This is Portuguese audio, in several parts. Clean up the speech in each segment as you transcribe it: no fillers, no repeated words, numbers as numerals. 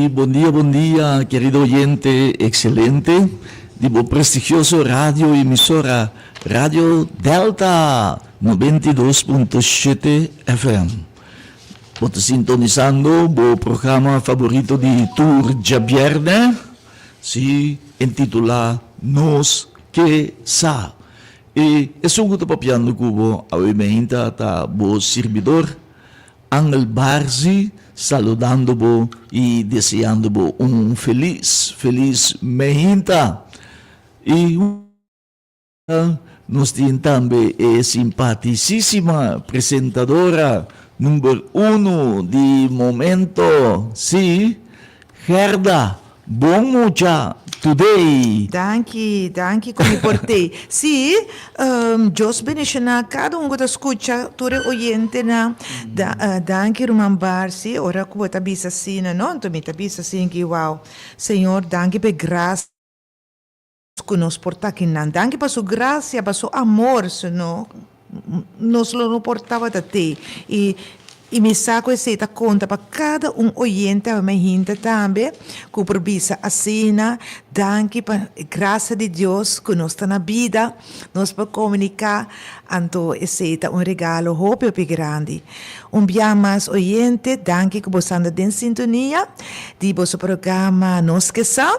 Sí, buen día, querido oyente, excelente. Digo, prestigioso radio emisora Radio Delta 92.7 FM. Bote sintonizando o programa favorito de Tour Javierne, se intitula Nos Que Sa. E é um grupo papiando cubo, obviamente, tá o servidor Angel Barzi, saludando-vos e desejando-vos feliz Mehinta. E nós temos também a simpaticíssima apresentadora número 1 de momento, sim, Gerda, bom mucha today. Danke come portei. Sì, Jos benishana cada um que escuta, tore oyente na, danke rumambarsi, ora que bota bisa sina, não, tu me tabisa sin que wow. Senhor, danke pe graça que nos porta aqui nan, danke pa su graça, pa su amor, senão nos lo portava da te. E me saco essa conta para cada oyente, a minha gente também, que por bisa assina, danke para graça de Deus que nós está na vida, nós para comunicar, então esse regalo hope grande. Dia mais oyente, danke que você anda em sintonia, de vosso programa Nos Que Sa,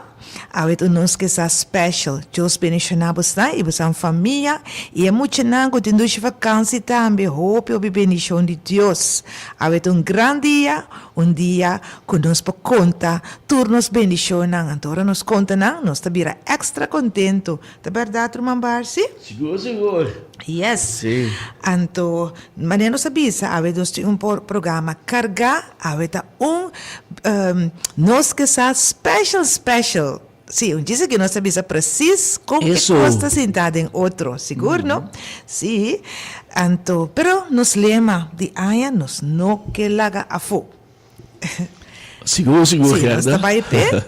awet Nos Que Sa special, Deus bendicionamos na e você família, e é muito nango de noite vacância também, hope bendição de Deus. Awet grande dia, dia que nós para conta, turnos bendição nang, agora nos conta nang, nós tabira extra contento. Tá verdade, Rumambarsi? Seguro. Yes. Sim. Então, mas não sabia, awet programa carga, awet Nos Que Sa special. Sim, diz que não sabia preciso como que custa sentada em outro, seguro, não? Sim, então, pero nos lema de aia nos no que laga a fo. Seguro, sim, nós trabalha pé,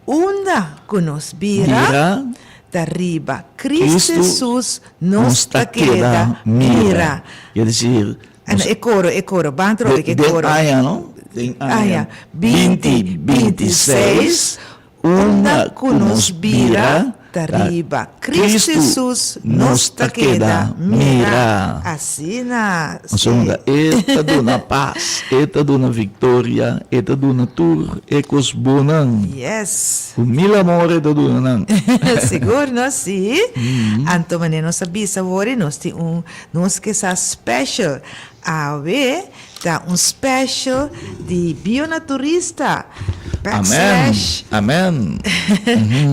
onda que nos vira da riba. Cristo Jesus nos queda mira. Quer dizer, é coro, bantro de que coro. Aia, não? Aia, 26 onda que nos vira da riba. Cristo Jesus nos queda mira. Assim na. Segunda, eta dona paz, eta dona vitória, eta dona tur, ecos bonan. Yes. Com mil amores da dona nan. Seguro, não? Sim. Então, mas nós sabia, agora nós temos Nos Que Sa special. Ave, tá special de bionaturista. Amém.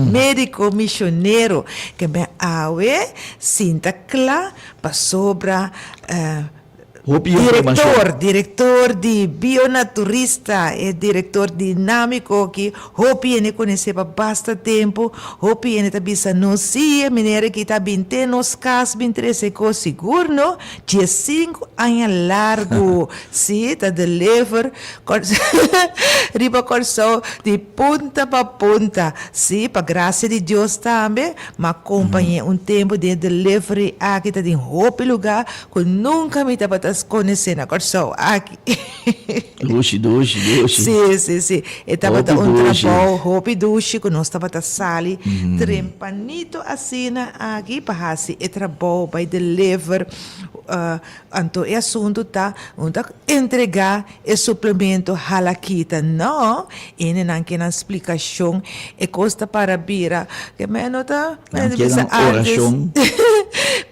Médico missioneiro que me ave sinta clara para sobra diretor de bionaturista e diretor dinâmico que hopi ene conhecer para basta tempo, hopi ene tabisa não se maneira que tá binte nos cas 23 eco seguro no 5 anos largo se tá deliver riba corso de ponta para ponta se para graça de Deus também mas acompanhe tempo de delivery aqui tá em hopi lugar que nunca me tá conhecer na corso aqui. Dushi. Sim. E tava trabalho, hopi dushi, que nós tava sali, trempanito assina aqui para hasi e trabalho by deliver, então é assunto tá, entregar e suplemento halakita, não, e não que na explicação e custa para bira, que menos tá, oração.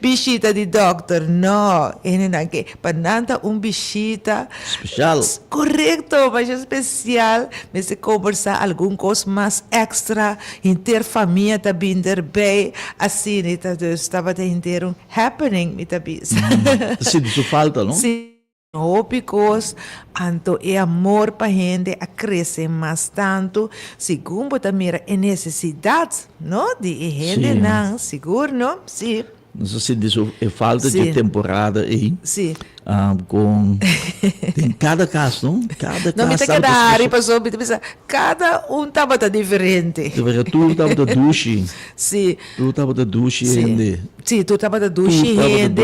Visita de doctor, não, e não que pananta visita especial. Correto, mas especial, mas se conversar algum coisa mais extra, interfamília tá binder bem, assim, estava inteiro happening, me tá bis. Sim, isso falta, não? Sim. Ópicos, então é amor para a gente a crescer mais tanto, segundo também é necessidade, não? De gente não, seguro, não? Sim. Não sei se isso é falta de temporada aí. Sim. com em cada caso, não? Cada Não me caso cada área passou, cada estava diferente. tu estava da duche, Sim. tu estava da duche Sim. ainda. Sim, tu estava da duche ainda.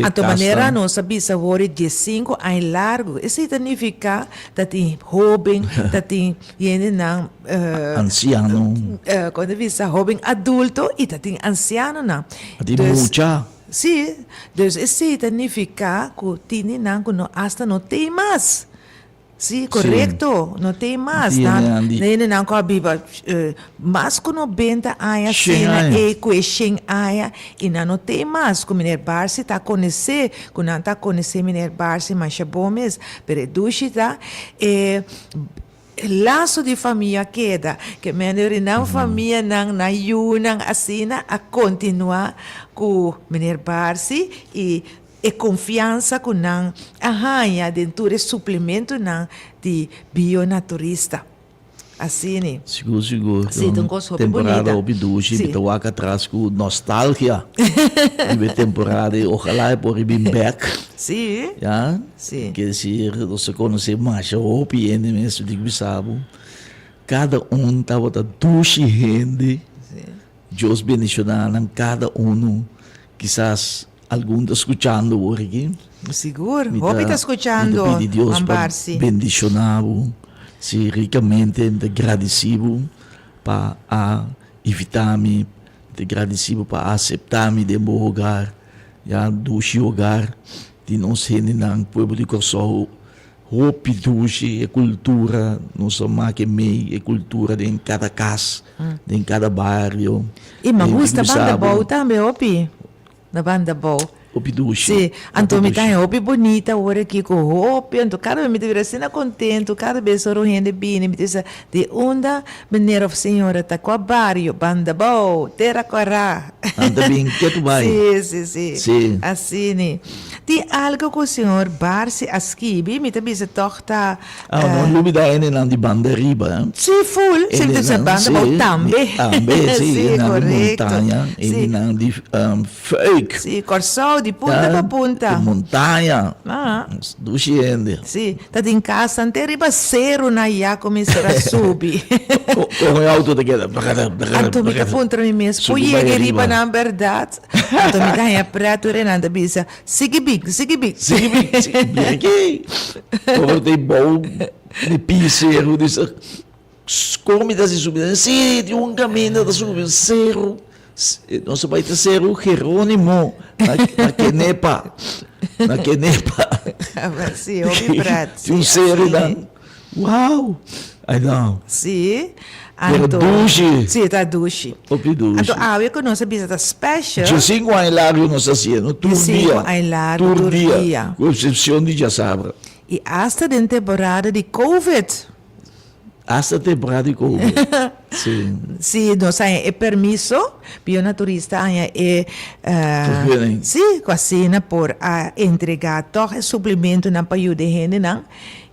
A tua maneira não sabia sabor de 5 anos largo. Isso significa que tem jovem, que tem gente não Anciano, quando visa jovem adulto e tem anciano não. de mucha. Sim, então isso significa que tini não que hasta não tem mais. Sim, correto, não tem mais. Não com a Bíblia, mas com 90 anos, e com 100 anos, e não tem mais. Com o Mineiro Barsi está conhecer, com não está conhecer Mineiro Barsi, mas é bom mesmo. Pero dushita, laço de família queda, que menor não família não na yunang asina a continuar com Mineiro Barsi e confiança com não arranha dentro do suplemento não de bionaturista. Assim, né? Seguro. Sim, então gosto temporada obidushi, bitawaka atrás com nostalgia. E temporada, ojalá por ir back. Sim. Ja? Sim. Quer dizer, você conhece mais, o piende mesmo, digo, sabe? Cada estava da duche gente. Deus bendicionar cada quizás algum está escutando hoje. Seguro. Hope está escutando. Deus bendicionar. Se ricamente agradecido para evitar-me, agradecido para aceitar-me de meu lugar, já duche lugar de nós no povo de Kosovo, roupa duche, é cultura, nossa máquina meio, é cultura em cada casa, em cada bairro. E me gusta banda boa também, Opi, na banda boa. Opi duche. Sim, então me tem Opi bonita, agora aqui com Opi, então cada vez me devia ser contento, cada vez eu rende bem, me diz de onda, menina ou senhora, tá com a barrio, banda boa, terra corá. Anda bem, que tu vai? Sim. Assim, né? Tem algo que o senhor Barsi Askibi, me também se toca. Não dúvida ainda não de banda riba. Sim, full. Sempre se banda boa também. Também, sim, correto. Montanha, ele não de fake. Sim, corso de punta para punta. De montanha. Duchiende. Sim, tá em casa, não tem riba zero na ia começar a subir. Com o auto daquela. Então me punta me mesmo. Poi que riba na verdade. Então me dá a prato renanda bisa. Sige big. Aqui. Como tem bom de piseiro disso. Como está se subindo? Sim, de caminho da subida. Zero. Nosso pai está zero Jerônimo. Na Quenepa. Sim, ouvi prato. Tem zero lá. Uau! I know. Sim. Duche. Sim, tá duche. Opi duche. Então, eu que nossa bisa tá special. De 5 anos largo nós fazíamos, todo dia. Todo dia. Com exceção de Jassabra. E hasta de temporada de COVID. Hasta temporada de COVID. Sim. Sim, nós é permisso, bionaturista é sim, vacina por entregar todo o suplemento na país de gente, não?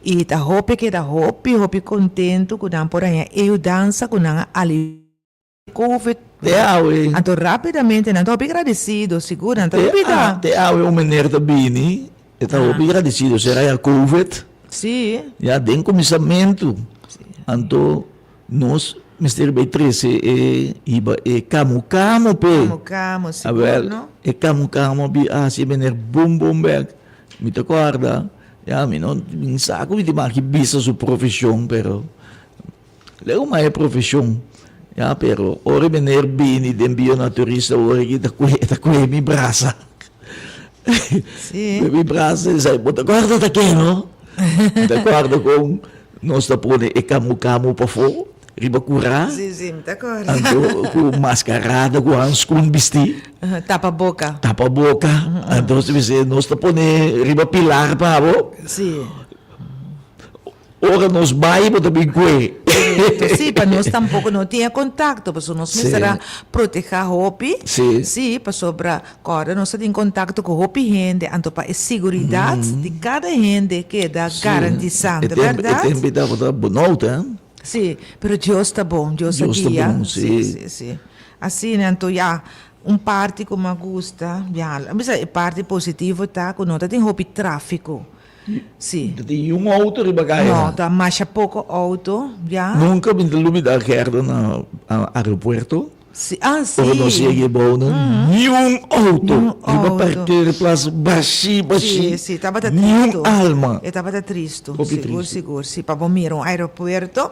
E tá hope contento com não por aí eu dança com não ali COVID. Então rapidamente não tô agradecido, seguro, não tô vida. É uma maneira também, estou agradecido, será a COVID? Sim. Já tem começamento. Então nós Mr. Beatrice e camu pe. Camu, seguro, não? E camu bi se venir bum back. Me te acorda? Ja, min saco me dimaki bisa su profissão, pero leo uma profissão. Ja, pero ora venir bini den bionaturista ora que tá com mi braça. Sim. Mi braça, sai, bota guarda daquilo. Te acorda com nós tá pone e camu para fora. Riba curar. Sim, me acorda. Com mascarada, com hans com vestir. Tapa boca. Então você nós tá pone riba pilar para bo. Sim. Ora nós bairro também coi. Sim, para nós tampouco não tinha contato, para nós precisamos proteger a hopi. Sim, para sobra agora nós temos contato com a hopi gente, então para a segurança de cada gente que dá garantizando, verdade? E tem que dar bonota, Sim, pero Deus está bom, Deus está guia. Sim. Assim, então já parte que me gusta, ja, a parte positiva tá, que não tem hobby tráfico. Sim. Tem um auto de bagagem. Não, tá mais pouco auto, já. Nunca me lumi da guerra no aeroporto. Sim. Ou não cheguei bom, nenhum auto. Nenhum Riba auto. parqueiro, plaza, baixi. Sim, tava triste. Nenhum alma. Estava triste. Hobby Seguro, triste. seguro. Sim, para bom ir um aeroporto.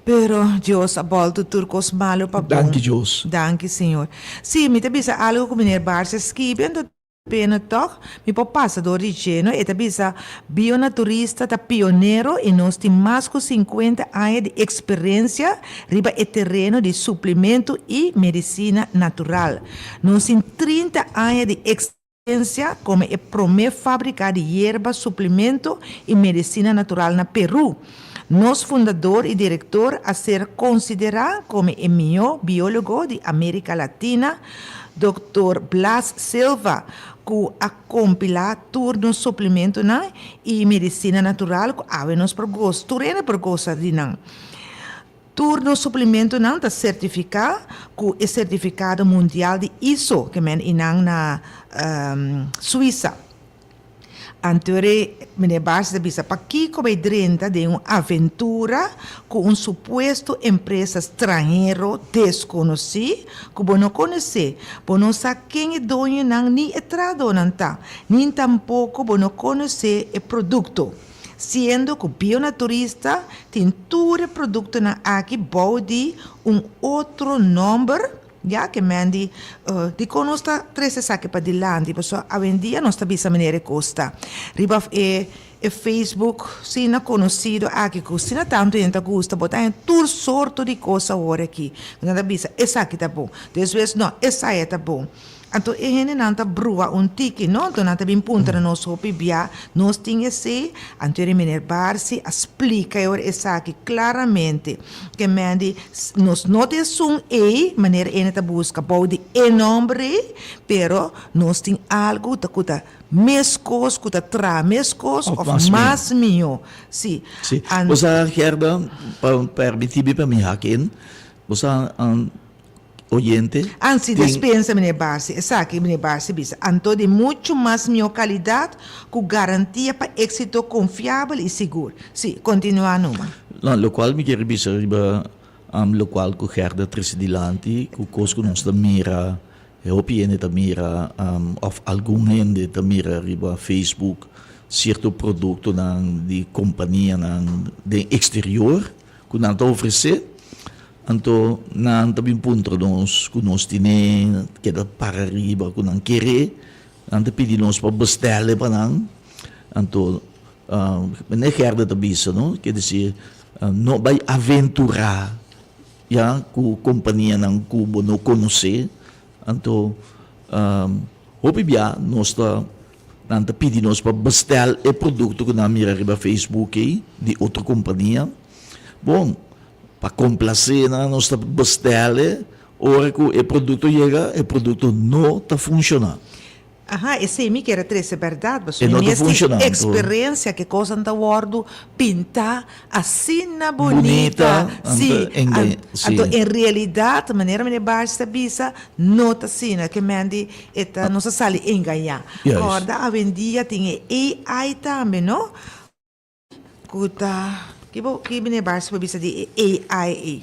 Pero Deus a volta turcos malo para bom. Danke, Deus. Danke, Senhor. Sim, me tabisa algo que meneer Barça escrevendo pena toch, mi po passa do origino e tabisa bionaturista ta pioneiro e nós tem mais de 50 anos de experiência riba e terreno de suplemento e medicina natural. Nós tem 30 anos de experiência como é primeiro fabricante de erva, suplemento e medicina natural na Peru. Nosso fundador e diretor a ser considerado como o melhor biólogo de América Latina, Dr. Blas Silva, que a compilar turno suplemento e medicina natural que avenos por gosto, turene por gosto de não. Turno suplemento não está certificado com o certificado mundial de ISO que men inang na Suíça. Antore, meneer Barça bisa aqui como é drenta de uma aventura com um suposto empresa estrangeiro desconhecido que você não conhece, você não sabe quem é dono não nem entrado não tá, nem tampouco você não conhece o produto. Sendo que o bionaturista tem todo o produto na aqui bode outro número. Ja, que mandi, di conosca 13 sacche per dillanti, perso a vendia non sta bisa maniere costa. Riba Facebook, sina conoscido aqui, costina tanto gente gusta, botar tur sorto di cosa ora aqui. Não bisa, essa aqui tá bom. Después, não, essa é tá bom. Então, a gente não está brua tiki, não? Então, não está bem punta na nossa opinião. Nós temos que ser, então, meneer Barsi, explica essa aqui claramente. Que, mende, nós não temos maneira que a gente busca, pode nome, pero nós temos algo que está mescos, que está mescos, ou mais melhor. Sim. Sim. Você quer permitir para mim hacken? Você oyente. Antes dispensa, meneer Barsi, exacto, meneer Barsi, bisa. Anto de muito mais melhor qualidade, com garantia para êxito confiável e seguro. Sim, continua numa. Não, lo qual me quer bisa riba lo qual ku herda tresidilanti, ku cosco non sta mira, e opiene ta mira of algum gente ta mira riba Facebook, certo produto di companhia de exterior, ku nan ta oferecer. Anto na tabing punto nos kunos tine keda para riba kunang kere anta pidi nos pa bestelle pa nang anto ne herda tabisa no quer dizer no vai aventurar ya ku companhia nang kubo no conhecer anto opibia nos ta nanta pidi nos pa bestel e produto que na mira riba Facebook de outra companhia bom para complacer na nossa bestelle, ora que o produto chega, o produto não está funcionando. Aha, esse é que era três verdade, mas não está funcionando. Experiência que coisa anda guardo pintar assim na bonita, sim. Então em realidade, a maneira de basta bisa não está assim, que mande eta não se sale enganar. Corda a vendia tem AI também, não? Kuta que bine Barça para bisa de AI?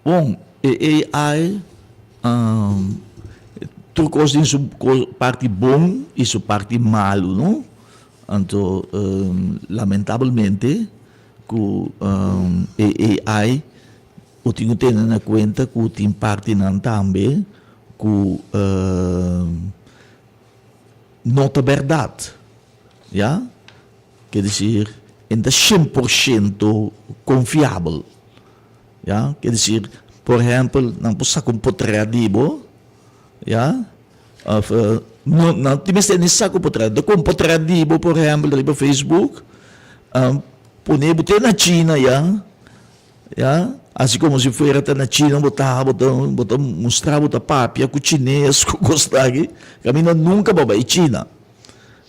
Bom, AI tu coisa tem sua parte bom e sua parte malo, não? Então, lamentavelmente, que AI eu tenho que ter na conta que tem parte não também que não é verdade, já? Quer dizer ainda 100% confiável. Ja? Quer dizer, por exemplo, não posso comportadibo, ja? Não temos nessa comportadibo. Comportadibo, por exemplo, no Facebook, pone botar na China, ja? Assim como se fosse na China, botar mostrar botar papia com chinês, com gostari, caminho nunca vai para China.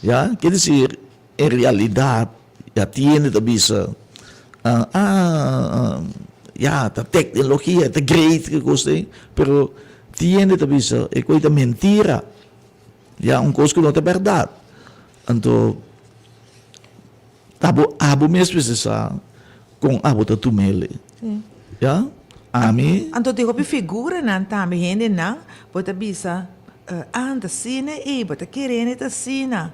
Ja? Quer dizer, em realidade ya tiene bisa ya ta tecnología ta great que gostei pero tiende a bisa, é coisa mentira. Já, coisa que não é verdade. Então, abo mesmo essa com abo tá tumele. Já? Ami, Anto te hopi figura nan tambi hende na, bota bisa anda sina e bota querendo ta sina.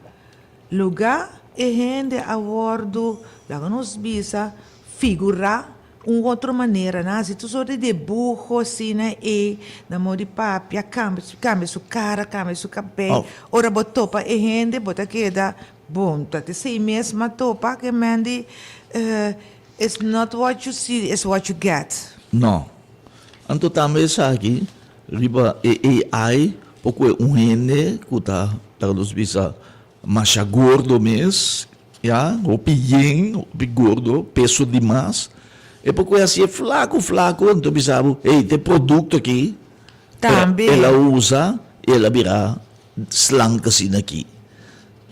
Lugar e hende a bordo, lá nos bisa figurar outra maneira, né? Se tu só de dibujo sina e na mão de papia, cambia sua cara, cambia seu cabelo. Ora botou pa e hende bota queda bom, tá te sei mesmo topa que mandi it's not what you see, it's what you get. não. Então também aqui, riba AI, pouco é hende, que tá nos bisa macha gordo mesmo, já, ou piyen, gordo, peso demais. E pouco é assim, flaco, então bisabo, ei, tem produto aqui. Também. Ela usa, ela vira slanka assim aqui.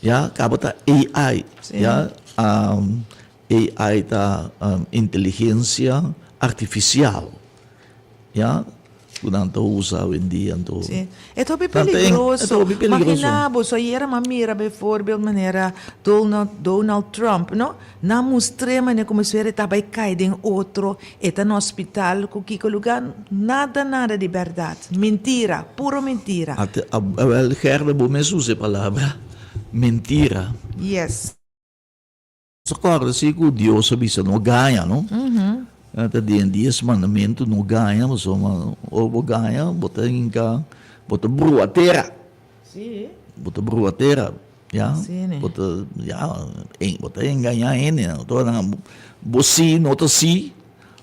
Já, acaba tá AI, já, AI tá inteligência artificial. Ja, quando usa hoje em dia. Sim. É tão peligroso. Imagina, você era uma mira, bijvoorbeeld, maneira Donald Trump, não? Na mostrei, maneira como se ele estava caindo em outro, está no hospital, com que lugar, nada de verdade. Mentira, puro mentira. A Gerda mesmo usa a palavra mentira. Yes. Recorda, se que Deus avisa, não ganha, não? Até dia esse mandamento não ganha, mas ou ganha, bota bruateira. Sim. Bota bruateira, já? Sim. Bota enganhar ele, então você nota si,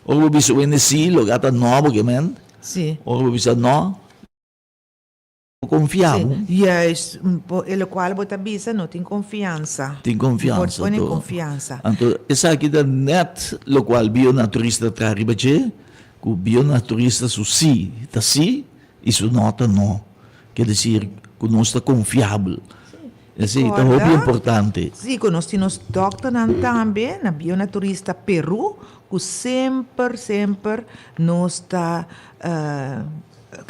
ou bisa ele si, lugar tá novo que men, Sim. ou bisa não, confiável. Yes, ele qual bota bisa não tem confiança. Tem confiança. Põe confiança. Então, essa aqui da net, lo qual bionaturista tra arriba que o bionaturista su si, tá si, isso nota não. Quer dizer, que não está confiável. Assim, então, é muito importante. Sim, nós temos doctor também, na bionaturista Peru, que sempre nos está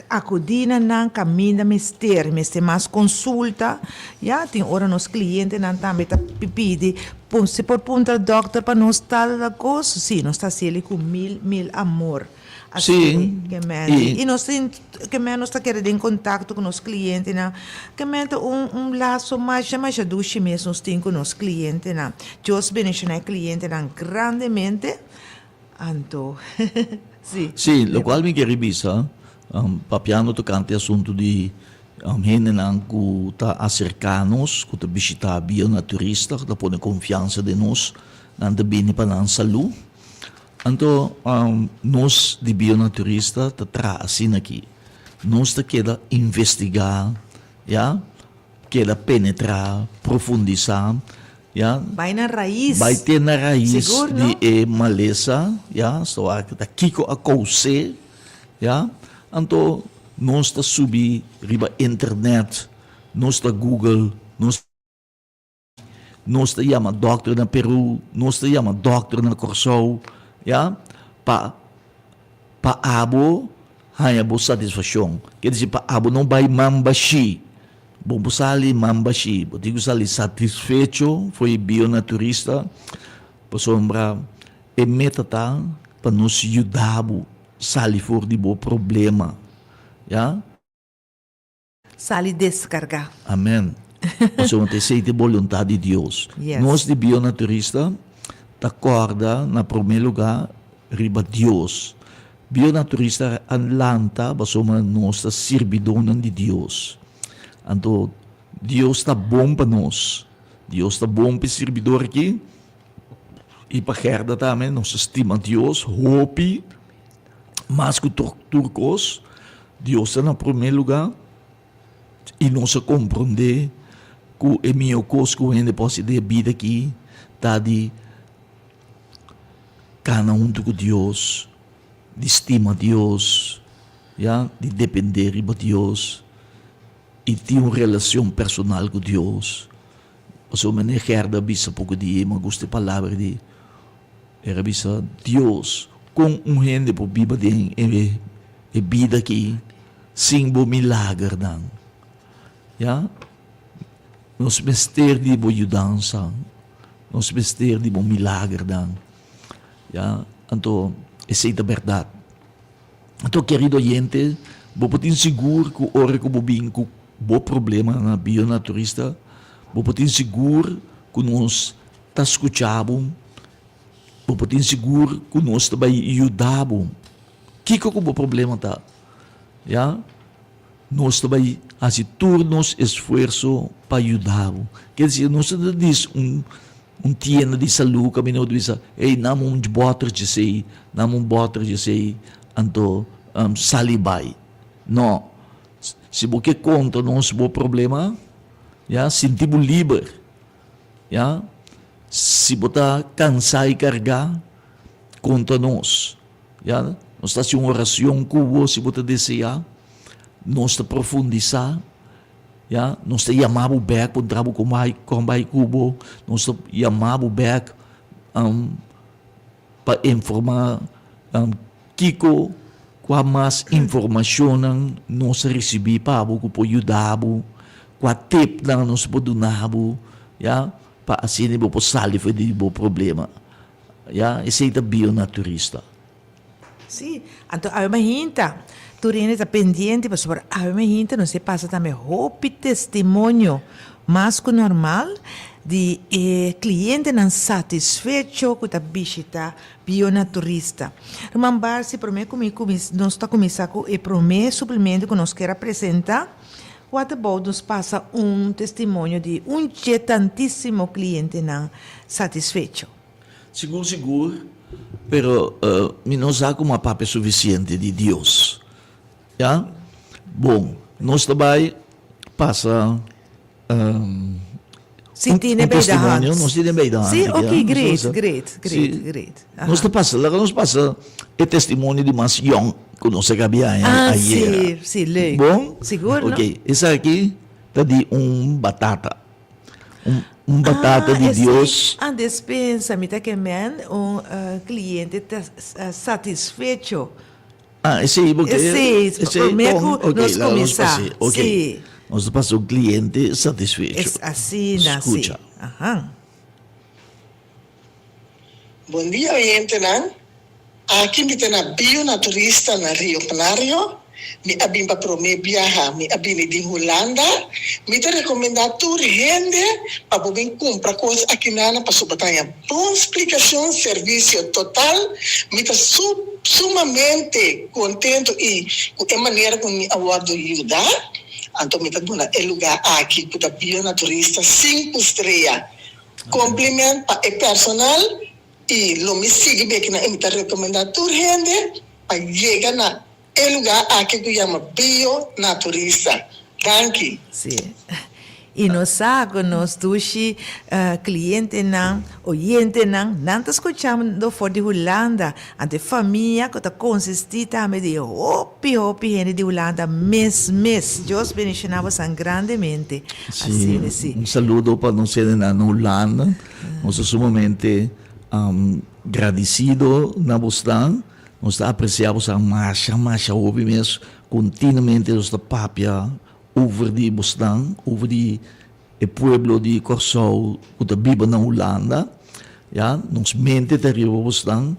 acudina nan caminho mistério, mas tem mais consulta, já tem hora nos clientes nan também tá pedi, se por punta doctor para nós tal da coisa, sim, nós está sendo com mil amor. Sim. E nós que menos está querendo em contato com os clientes, na que menos laço mais duche mesmo nós tem com os clientes, na Deus bendicionar cliente na grandemente, anto, sim. Sim, lo qual me quer revisa. Papiano tocante assunto de gente que está acercanos, que está visitar bionaturista, que está pondo confiança de nós, na bem para a saúde. Então, nós de bionaturista está trazendo aqui. Nós está queda investigar, já, queda penetrar, profundizar, já. Vai na raiz. Vai ter na raiz Seguro, de maleza, já, só que kiko a couse, já. Então, nós está subir riba internet, nós está Google, nós está chama doctor na Peru, nós está chama doctor na Corsou, já, pa abo, hanya bo satisfação. Quer dizer, pa abo não vai mambashi, bom sali mambashi, digo sali satisfecho, foi bionaturista, para sombra, e metata para nos ajudar sali for de bom problema, já? Sali descarga. Amém. Você não tem de vontade de Deus. Yes. Nós de bionaturista, tá acorda na primeiro lugar riba Deus. Bionaturista anlanta, mas nós está servidona de Deus. Então Deus está bom para nós. Deus está bom para o servidor aqui. E para Gerda também, nós estima Deus, hope. Mas que turcos, Deus está no primeiro lugar e nós compreender que é meu coisa que a gente pode ter vida aqui, está de cada um com Deus, de estima Deus, já, de depender de Deus e ter uma relação personal com Deus. Então, eu Gerda bisa pouco de mas gosto de palavra de era bisa Deus com gente por Bíblia de vida aqui, Singbo milagre dan. Ya? Nos mister di bo yudansa. Nos mister di bo milagre dan. Ya? Anto, essa é a verdade. Então, querido oyente, vou poder seguro que ora que vou vir com bom problema na bionaturista, vou poder seguro que nós está escutando, vou poder seguro que nós também ajudamos. Que o bom problema tá? Já? Nós também fazemos turnos, esforço para ajudar. Quer dizer, nós não diz tienda de saúde que não diz, ei, não botar de sei, não botar de sei, anto salibai. Não. Se você conta nosso bom problema, já sentimos livre. Já? Se você cansar e carregar, conta nós. Já? Nós estamos em uma oração com você, se você desejar, nós estamos profundizar. Ja, nós chamamos back para trabalhar com mais cubo, nós chamamos back para informar Kiko qual mais informação nós recebemos para ajudar, qual tip nós podemos dar, ja, para assim não poder resolver o problema. Ja, esse é o bionaturista. Sim, então a imagina, tu está pendiente, mas a imagina não se passa também roupa testemunho mais que normal de cliente não satisfeito com a visita bionaturista. Remember-se, para mim, nós está começando com o primeiro suplemento que nós queremos apresentar. What about nos passa testemunho de tantíssimo cliente não satisfeito? Seguro, pero nós há uma papel suficiente de Deus. Ja? Bom, nós também passa testemunho, nós temos bem da hand. Sim, ok, great. Nós passa o testemunho de mais young que nós acabamos ayer. Sim, leuk. Bom? Seguro, ok, esse aqui está de batata. Batata de Deus. A despensa, me está querendo cliente satisfeito. Esse aí, porque... Esse nós começamos. Ok. Nós passamos o cliente satisfeito. É assim, escuta. Aham. Bom dia, oyente, não? Aqui me tem na bionaturista na Rio Canario. Me abim para prome viajar, me abim de Holanda. Me te recomendar tur rende para poder comprar coisas aqui na para subatanha. Boa explicação, serviço total. Me te sumamente contente e com a maneira como me ajuda ajudar. Então me te dona o lugar aqui com a bionaturista 5 estrelas. Complemento para o personal e lo me sigue bem que na me te recomendar tur rende para chegar na é lugar aqui que chama bionaturista. Danke. Sim. E nós sabemos, nós dushi cliente não, oyente não está escutando fora de Holanda, ante família que está consistente também de hopi gente de Holanda, mês. Deus bendicionava-os grandemente. Sim, assim. Um saludo para nós na Holanda. Nós somos sumamente agradecidos na Boston. Nós apreciamos a marcha, ouve mesmo, continuamente nós papia over de Boston, over de o pueblo de Corsol, que vive na Holanda, ja, nós mente terrible Boston,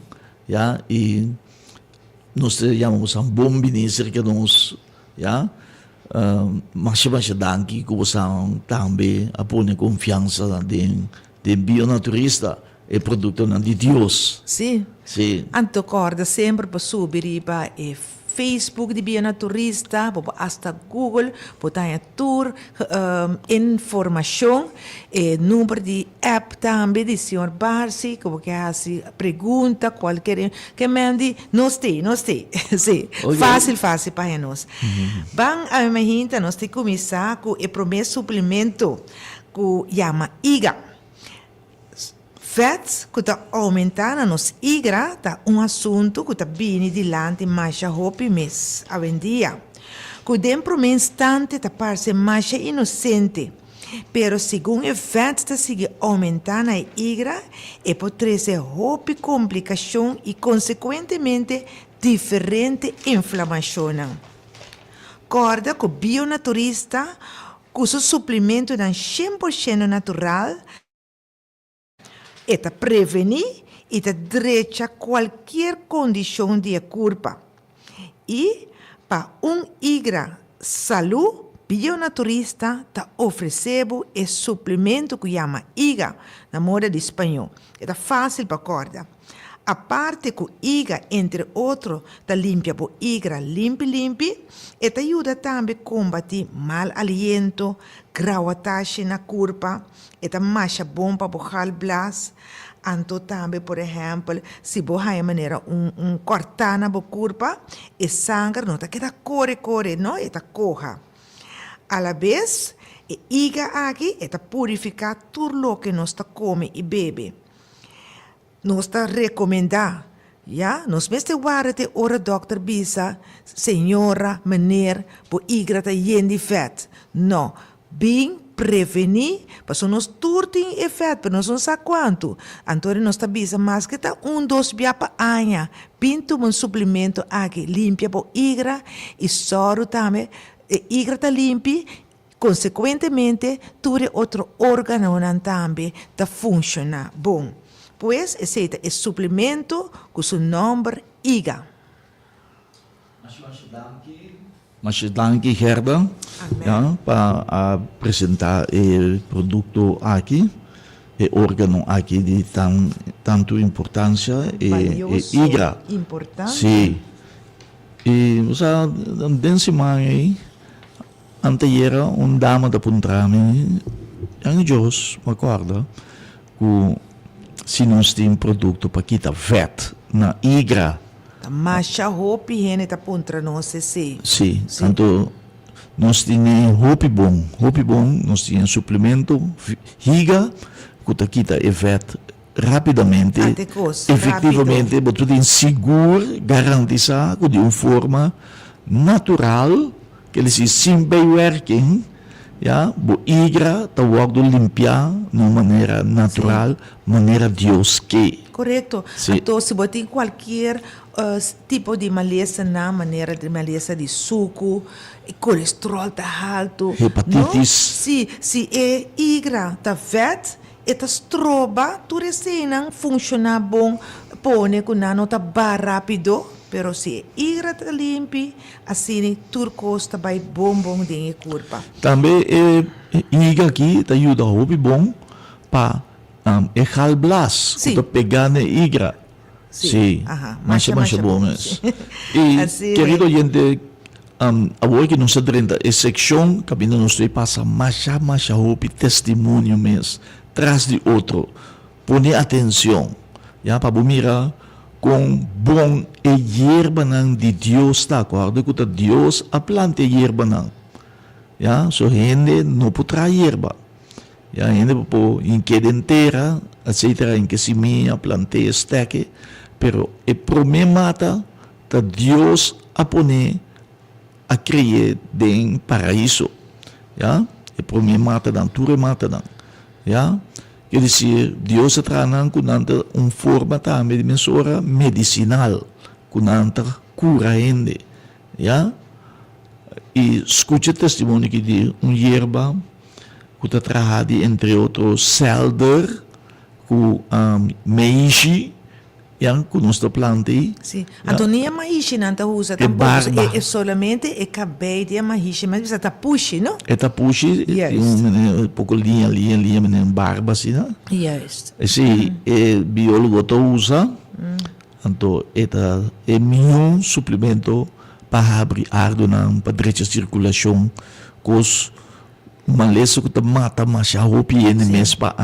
ja, e nós chamamos bom ministro que nós, ja, mas danke que você também a pôr confiança de bionaturista. É produto de Deus. Sim. Sim. Anto corda sempre para subir para Facebook de bionaturista, hasta Google, para tour informação, número de app também de Sr. Barsi, que você faz pergunta, qualquer que mande, nós temos. Sim. Okay. Fácil para nós. Bang a imagina, nós temos que começar com o primeiro suplemento que chama IGA. Fats que está aumentando nos igra está assunto que está vindo dilante mais hopi mês a vendia. Que dentro de instante está parece mais inocente, pero segundo o fats está sigue aumentando a igra e pode ser hopi complicação e consequentemente diferente inflamação. acorda com o bionaturista, com seu suplemento 100% natural, eta prevenir e drecha qualquer condição de corpo. E para igra saúde, bionaturista está oferecendo esse suplemento que chama IGA, na moda de espanhol. É fácil para acordar. A parte que IGA, entre outros, está limpa por IGA limpe, e ajuda também a combater mal aliento, grauatagem na corpo, e mais bom para o blas. Então também, por exemplo, se você maneira cortar na corpo, e sangue não está queda corre, não? E corra. A la vez, e iga aqui é purificar tudo o que nós come e bebe. Nós recomendar, nós mesmo guarda ora doctor bisa, senhora, meneer, por igra ta yendi vet. Não, bem prevenir, para nós tudo tem efeito, nós não sabemos quanto. Então nós bisa mais que 2 biapa anha, pinto suplemento aqui, limpia por igra e soro também. Igra está limpa, consequentemente, todo outro órgão também está funcionando bom. Pois, esse é o suplemento com o nome IGA. Mas danke, Gerda, para apresentar o produto aqui, o órgão aqui de tanto importância, IGA. Importante. Sim. E, desse manhã, anteayer, dama da puntrami, ang Diyos, macorda, que se nós temos produto para quitar vet na igra. Masha hopi hene ta puntra nós sim. Sim, então nós temos hopi bom, nós temos suplemento, higa, que quita e vet rapidamente, efetivamente, mas tudo seguro, garantizar de uma forma natural, que eles simple working, bo igra tá work limpar de uma maneira natural, maneira Deus que. Correto. Então, se você tem qualquer tipo de maleza na maneira de maleza de suco, colesterol tá alto, hepatitis. Não? Se é igra tá vet, eta stroba, tu resina funciona bom, pone com não tá bar rápido, pero se igra tá limpi, assim turcos tá vai bom de corpo. Também igra aqui tá ajuda hobby bom para blas, para pegar na igra. Sim, mas bom mesmo. E querido gente, agora que nós adrenda a secção, cabine nós passa mais hobby testemunho mesmo. Tras de outro, pone atenção, para mirar com bom e hierba de Deus, tá acordo? Que Deus a planta hierba não, so gente não pode trazer hierba, gente pode em que inteira, etc, em que semia, planteia, esteque, pero o problema mata, tá Deus a pone a criar de paraíso, o problema mata não, tudo mata não. Quer dizer, Deus traz uma forma também de mensura medicinal, com cura ainda. E escute o testemunho que de hierba, que traz entre outros selder, com meixe, com nossa planta. Sim. Então, nem a maixe não está usando, é solamente o cabelo de maixe, mas está puxi, não? É puxi, um pouco linha, barba, assim, não? Yes. Esse biólogo usa, então, é um suplemento para abrir ar para direita circulação, com maleza que mata mais a roupa e mês para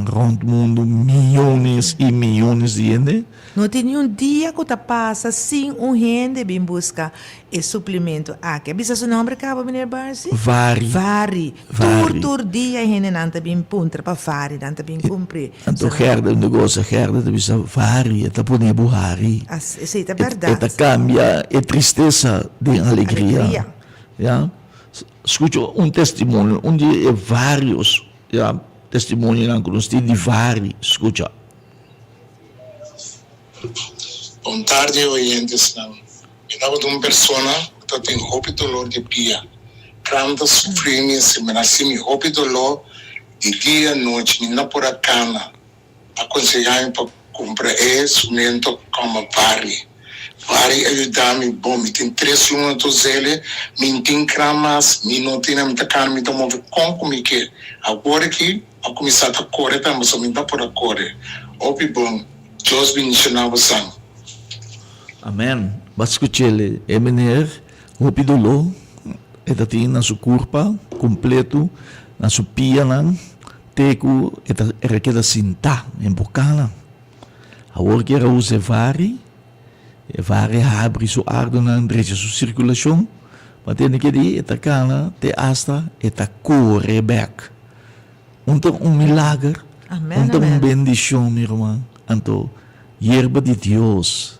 rond mundo milhões e milhões de gente. Não tem nenhum dia que passa sem gente bem buscar esse suplemento aqui. Bisa seu nome acaba menino Barsi? Vari. Todo dia a gente não está bem punta para vari, não está bem cumprir. Então herda negócio herda bisa vari, está pondo buhari. Essa é verdade. Está cambia a tristeza de alegria. Escute testemunho, onde é vários testemunhos de vários, escuta. Boa tarde, oyentes. Eu estava de uma pessoa eu tenho roupa dolor de pia. Grande sofrência, me nasci me roupa dolor de dia e noite, me não por a cana. Aconselhar para comprar instrumento como vari ajudar-me, bom, me tem 3 minutos ele, me tem cramas, me não tem muita carne, me tomo como que agora que a começar a correr, tá, mas me dá por a correr. Opi bom, Deus bendicionar você. Amen. Bascuchele, emener, hopidolo, etatin na su kurpa, completo, na su pia lang, teku, eta erekeda sinta, embocala. Agora que era use vari abre su ardo na andreja su circulação, matene que di, eta cana, te asta, eta corre back. Então, milagre, Amen, então, amen. bendição, meu irmão. Então, hierba de Deus,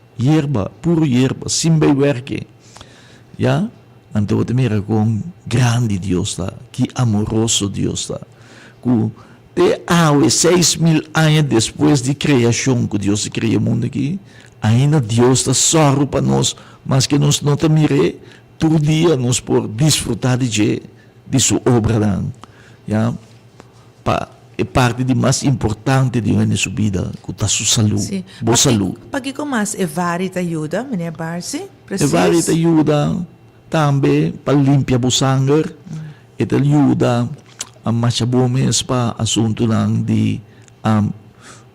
puro hierba, sem werken. Ja? Então, te mira com grande Deus, tá? Que amoroso Deus, tá? Que te awe 6.000 anos depois de criação, que Deus criou o mundo aqui, ainda Deus está sorro para nós, mas que nós não te mire, todo dia nós por desfrutar de sua obra, não. Ja? É parte de mais importante de uma sua vida, que está sua saúde, Sim. boa saúde. Pag ikaw mas evari te ajuda, Menina Barsi? E vari te ajuda também para limpar o sangue, e te ajuda a mais bomes para assunto de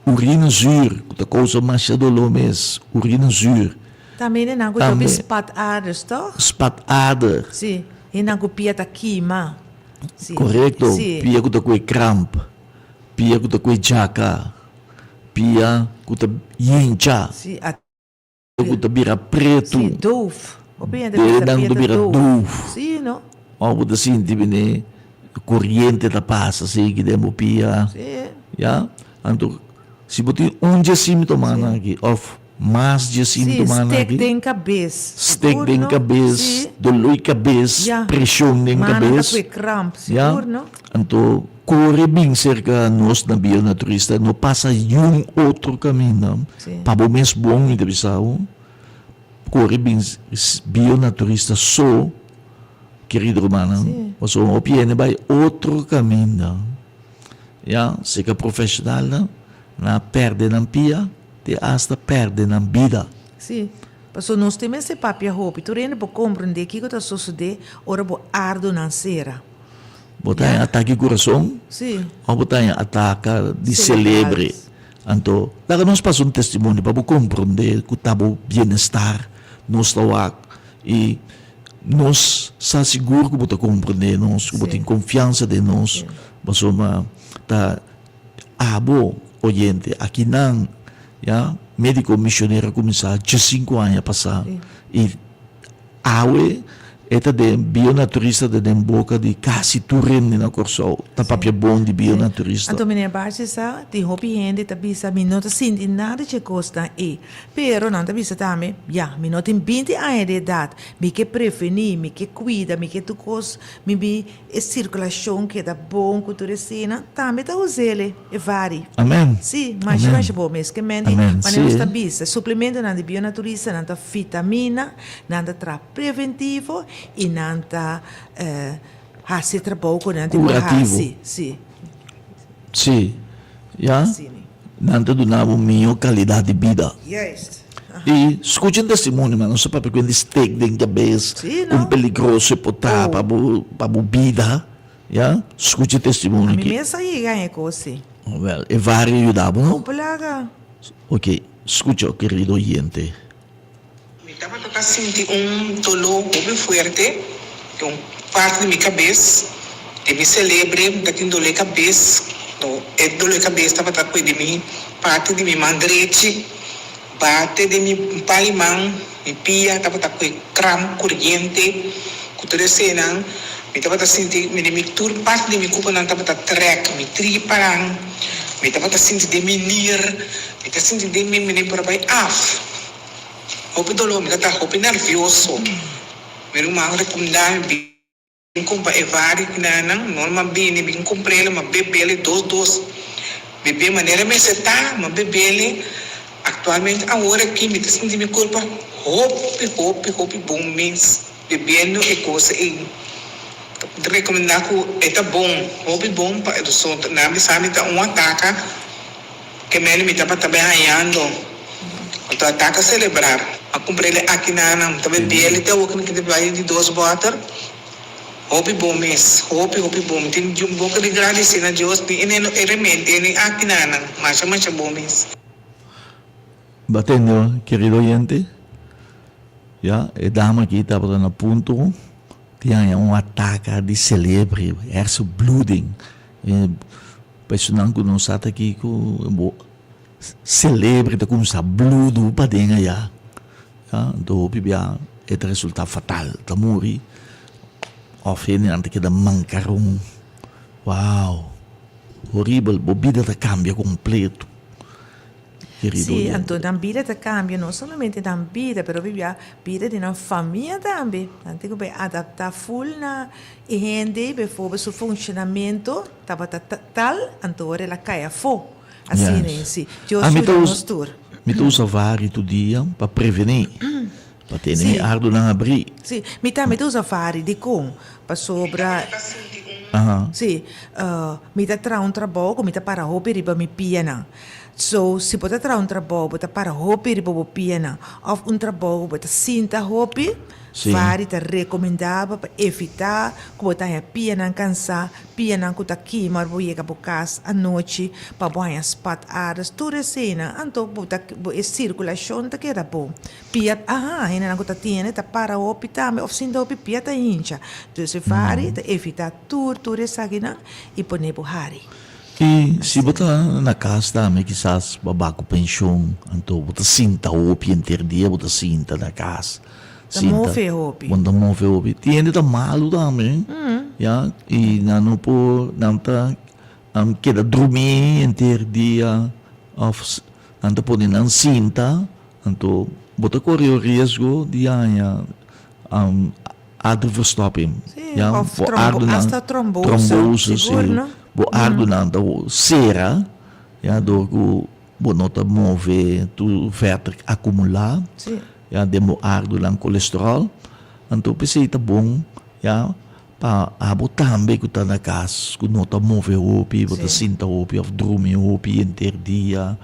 urina zuur, que causa mais dolor mesmo, urina zuur, Também é nango Também. jobi spatadas, toch? spatader, Sim. E nango pia ta queima. Sim. correto? Sim. Pia que com cramp, pia que com jaca, pia que hincha, Sim. At que vira preto, sim, doof. Opia de Dele pia dando ta vira doof. Sim, no? ou que assim, né? Corrente da passa, assim, que demo pia. Sim. Ja? Então, se você dia tomando aqui, ou mais dia Sim, tomando steak aqui, tem cabeça. steak de cabeça, Sim. dolor de cabeça, Ja. pressão de Mana ta cabeça. kwe cramp, Ja? seguro, no? Então, corre bem cerca nós na bionaturista, não passa outro caminho. Sim. Para o mesmo bom, me deve corre bem bionaturista só, querido romano, Sim. mas o piene vai outro caminho. Ja, se que profissional na perde na pia, te hasta perde na vida. Sim. Paso nós temos esse papel roupa. Tu rende para compreender que está sucedendo, ora bo ardo na cera. Botar em ataque coração, Sim. ou botar em ataque de Celebrar. celebre. Então, daí nós passamos um testemunho para compreender que está o bem-estar, nós está e nós está seguro que você compreender nós, que você tem confiança de nós, mas uma tá bom, oyente, aqui não, já, médico missionário começar 5 anos a passar e awe eta de bionaturista de boca de quase turene na corso, tá papel bom de bionaturista. Então, menina Barsi sa, ti hopi gente, ta bisa, mi não senti nada de costa e, pero não ta bisa também, ya, mi não tem 20 anos de idade, mi que prevenir, mi que cuida, mi que tu cos, mi bi e circulação que da bom cultura cena, também ta usele, e vari. Amen. Sim, mas Amen. mais bom mesmo que mente, Amen, mas não sim. está bisa, suplemento não de bionaturista, não ta vitamina, não ta tra preventivo e não ta hasi trabalho com não de Curativo. sim. Sim, já, Sim. não te donava minha qualidade de vida. Yes. E escute um testemunho, mano, só para pegar um steak de cabeça, Sim, não? peligroso para a vida, já, escute o testemunho A mim aqui. mesmo aí ganha coisa. Well, é vários ajudavam, não? Pulaga. Ok, escute, querido oyente. Me estava a sentir dolor muito forte, que parte da minha cabeça, de me celebre, daquele dolor de cabeça, é dolor de cabeça estava a cuidar de mim, parte de minha mão direita, parte de minha palimão, minha pia, estava a cuidar cram, corrente, cultura cena, me estava a sentir, me tudo parte de minha culpa não estava a trek, me triparang, me estava a sentir de menir, me estava a sentir de me por aí, Hopi dolor, me está hopi nervioso. Meron mga rekomendar, kung ba evari kinanang, normal bini, bin comprele, mabebele, dos. Bebe maneira me seta, mabebele. Actualmente, agora aqui, me está sentindo culpa, hopi, bom mês. bebendo e coisa e recomendar que é bom, hobby bom para o som, não sabe tá ataca que mesmo me tá para também ganhando, então ataca celebrar, a cumprir aqui na também bem tá o que vai de 2 water, hobby bom mesmo, hobby bom, tem um pouco de agradecer a Deus, tem realmente tem aqui na mas bom mesmo. Batendo, querido oyente, ya, dama kita pada na punto, tinha ataque de celebre, bloeding. Personal que não sabe aqui que celebre tá como sa bludo para denga ya, do bibia é resultado fatal, tá morri, ofene ante que da mancaron, wow, horrível, bobida tá cambia completo. Sì, Anto, dan vida te cambia, non solamente dan vida, però vivia vida di una famiglia también. Tanto che adapta full na gente, bijvoorbeeld su funzionamento, tal, antore la caia fo. Assim, yes. Sì. Io mi tu usa vari tu dia para prevenir, para tenere ardo na abrir. Sì, mi tu usa vari di con, para sobra. Sì, mi ta tra un trabalho, mi ta para hobby riba mi piena. So, se você trabalhar um trabalho, você para hobby riba bo piena, ou um trabalho, você sinta hobby, vari te recomendava para evitar que você tenha piena cansar, piena que tá aqui, mas você chega para casa à noite, para banhar spot áreas, tudo assim, então a circulação tá que era bom. Pia, ainda que tá tiene, tá para hobby também, ou sinta hobby pia tá hincha. Então, se vari, te evitar tudo isso aqui, e pôr nebo hari. E se você na casa também, quizás, babaco pensão, então você sinta o opi inteiro dia, você sinta na casa. Move opi. Quando move opi. Tiene tá malo também, já, e não por, não tá, queda dormir inteiro dia, não tá podendo não sinta, então você corre o risco de adverstopping. Ja, hasta trombose, sim. Bo ardo nanda cera, ya do bo nota move tu verter acumular, ya demo ardo lang colesterol, anto pese ita bom, ya pa abo tambe ku ta na kas, ku nota move opi, bota sinta opi of drume opi enter dia,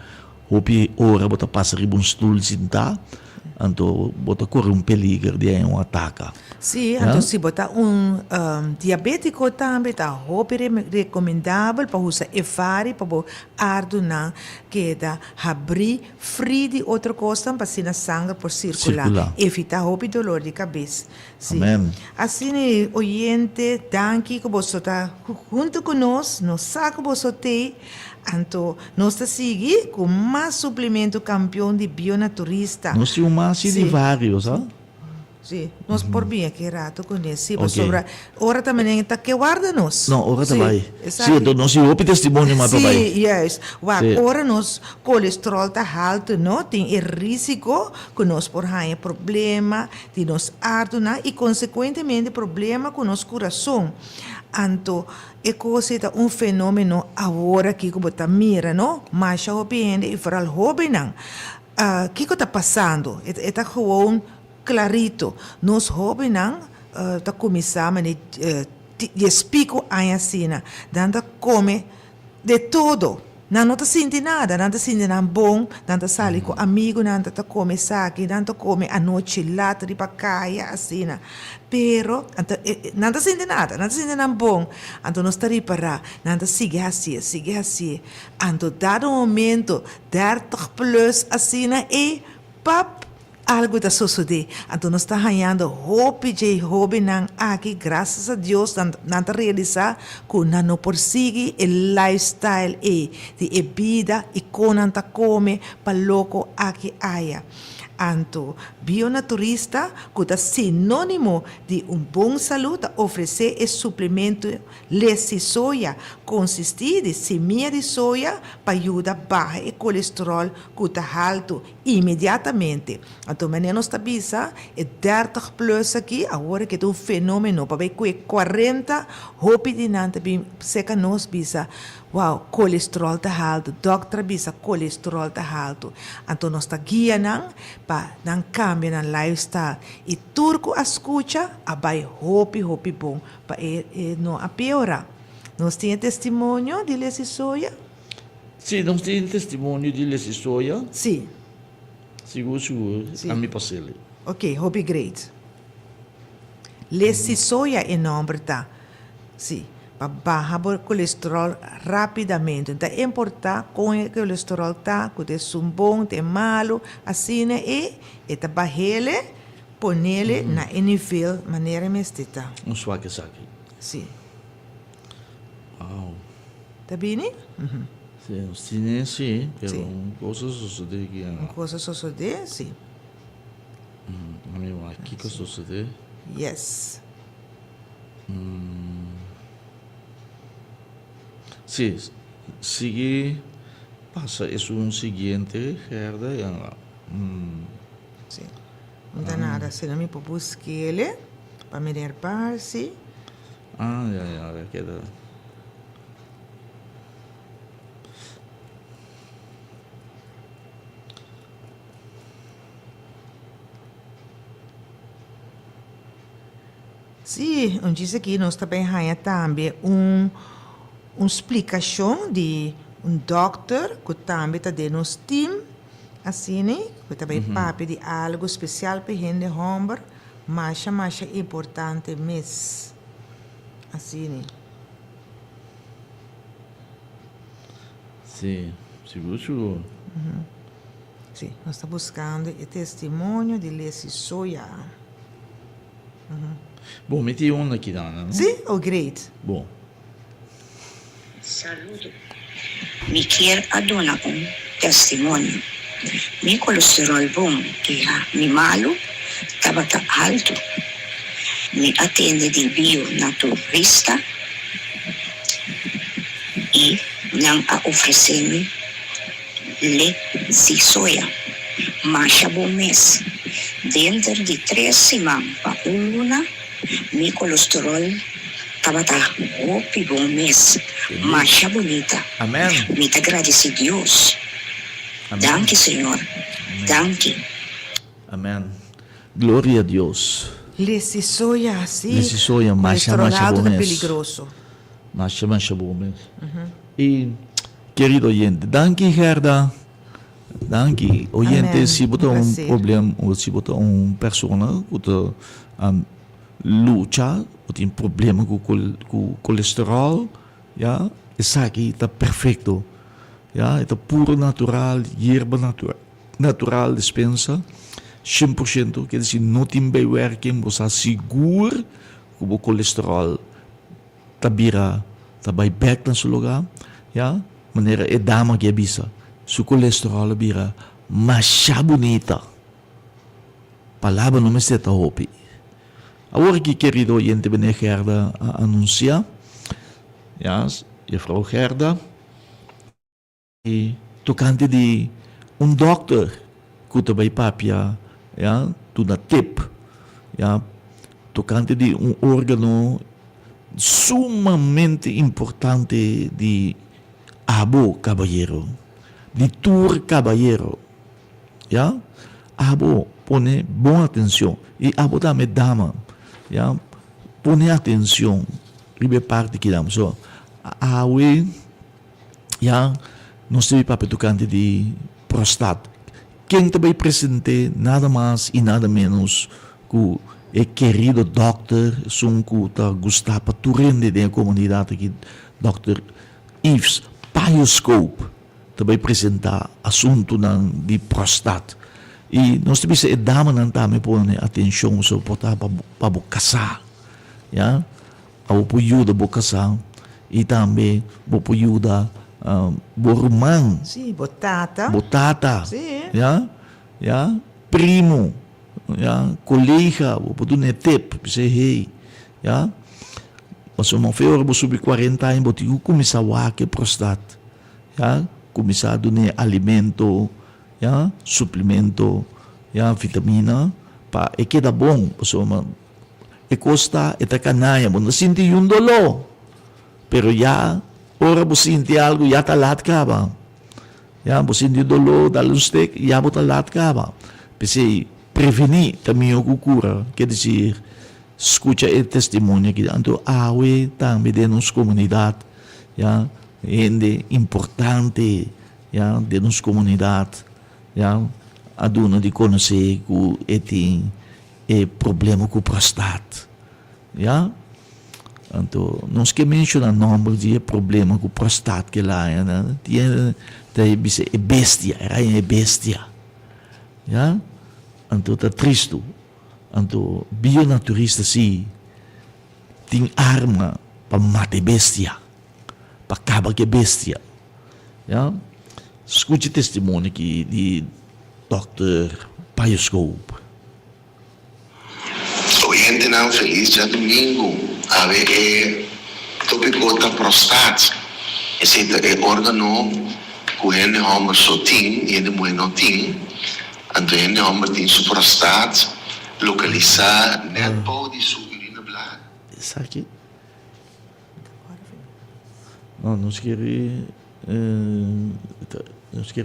opi ora bota passa ribun stool sinta, anto bota corre peligro de ataca. Sì, então se botar diabético também tá recomendável para usar efari para o ardo na que da abrir frio de outra coisa para se na sangue por circular. Evitar hobby dolor de cabeça. Sim. Amém. Assim, oyente, danke que você está junto conosco, no saco você tem. Então, nós estamos seguindo com mais suplemento campeão de bionaturista. Nós temos mais de vários, sabe? Sim, nós por bem aqui rato conhecemos sobre ora também está que guarda-nos. Não, ora também. Sim, então nós temos testemunho mais para aí. Sim, yes. Ora nós colesterol está alto, não tem risco que nós por aí problema de nós arduna e consequentemente problema com nosso coração. Então, é coisa fenômeno agora que você mira, não? Mas já opende e for al hobby não. Que está passando? Está gewoon clarito. Nós hobby não, tá começando a explico aí assim, dando come de todo. Não tá sentindo nada, não tá sentindo nada bom, não tá sali com amigo, não tá come saque, não tá come a noite lata de pacaia assim. Pero, não tá sentindo nada, não tá sentindo nada bom. Então nós tá reparar, não tá sigue assim. Então dado momento 30 plus assim e pap algo está sucedendo. Então, nós estamos ganhando hobby aqui, graças a Deus, não realizar que não persegue o lifestyle de vida e que não come para louco aqui aia. Então, bionaturista, que é sinônimo de boa saúde, oferecer esse suplemento de soja, consiste de semente de soja para ajudar a baixar o colesterol que está alto imediatamente. Então, menino está bisa, é 30 plus aqui, agora que é fenômeno, para ver que 40, hopi de nanta, seca nos bisa, wow, colesterol está alto, doctor bisa, colesterol está alto. Então, nós está guiando para cambio también al lifestyle. Y turco escucha, abay hopi bom, pa no apiora. Nos tiene testimonio de Lesi Soya? Sì, non tem testemunho de Lesi Soya, Sí. seguro, Sì. a mi passele. Ok, hopi great. Lesi Soya em nome tá. Sim. Para baixar o colesterol rapidamente. Então, é importante com o colesterol tá, que é bom, é malo, assim, né? E tá barrele, ponele na nível maneira mestita. Un swake sake. Sim. Wow. Tá bem? Sì, sì, però Sì. cosa succede che Uma coisa só só de, sim. a me va, che cosa succede? Yes. Sì, sigue, passa, è un seguinte, Gerda, Sim. Não dá nada, se não me buscar ele, para me derpar-se. ja, queda. Sim, diz aqui, nós também também uma explicação de doctor que também está dando nos team, assim, né? Que também papi de algo especial para gente homem, mais importante mesmo. Assim, né? Sì, sicuro. Sim, nós estamos buscando o testemunho de Lesi Soya. Bom, metti una aqui, Dana. Sim, oh great. Bom. Saludo. Mi quer adona testemunho. Mi colesterol bom, que mi malo, estava alto. Mi atende de bio naturista e não a oferecer-me Lesi Soya. Mas bom mês. Dentro de 3 semanas para uma, mi colesterol estava bom mês. Mas bonita. Amen. Me agradece Deus. Amen. Danke, Senhor. Danke. Amen. Gloria a Deus. Lesi Soya, sim. Lesi Soya, colesterol alto bom é mês. perigoso. Mancha bom mesmo. E, querido oyente, danke, Gerda. Danke. Oyente, Amen. se botar Prazer. problema, ou se botar persona que luta, ou tem problema com colesterol, ja, isso aqui está perfeito. Ja, está puro natural, hierba natural, dispensa, 100%, quer dizer, não tem bijwerking, você assegura que o colesterol está bem back na seu lugar, ja, maneira é dama que avisa, seu colesterol bira mais bonita. Palavra não me está hopi. Agora que querido oyente bene Gerda anuncia, ja, e Frau Gerda, e tocante de doctor que também papia, ja, tu na tip, ja, tocante de órgão sumamente importante de abo caballero, de tour caballero, ja, abo pone boa atenção e abo também dama, ja, pone atenção, ribe parte que damos, so, awe, ja, nós temos papel tocante de prostate. Quem também presente nada mais e nada menos que o querido Dr. Sunku tá gostar para turende da comunidade aqui, Dr. Yves Pioscope, também apresentar assunto de prostate. E nós temos que dama não também pôr atenção sobre para casar, já, ao ajuda para casar e também para ajuda borumang, Sim, batata. botata, Sim. ya, primo, ya, colega, vou dar tip, dizer hey, ya, mas uma feira vou subir 40 anos, vou ter que começar a que prostate, ya, começar a dar alimento, ya, suplemento, ya, vitamina, para é que dá bom, pessoal, é costa, é tacanaya, mas não senti dolor, pero ya ora você sente algo, já está lá de caba. Já, você sente dolor, dá um steak, já está lá de caba. Pensei, prevenir também a cura, quer dizer, escuta o testemunho que tanto awe também de nossa comunidade, já, gente importante, já, de nossa comunidade, já, a dona de conhecer que tem problema com prostate, já. Então, nós que mencionar número de problema com prostate que lá, né? Tem bestia, é bestia, já. Então, tá triste. Então, bionaturista sim tem arma para matar bestia, para acabar com bestia, já. Escute testemunho aqui de Dr. Paioscope. Oyente não feliz já domingo, a ver tópico da prostate, esse é órgão que o homem só tem e a mulher não tem, então o homem tem sua prostate localizada net pau de sua urina blood. Isso aqui? Não, nós queremos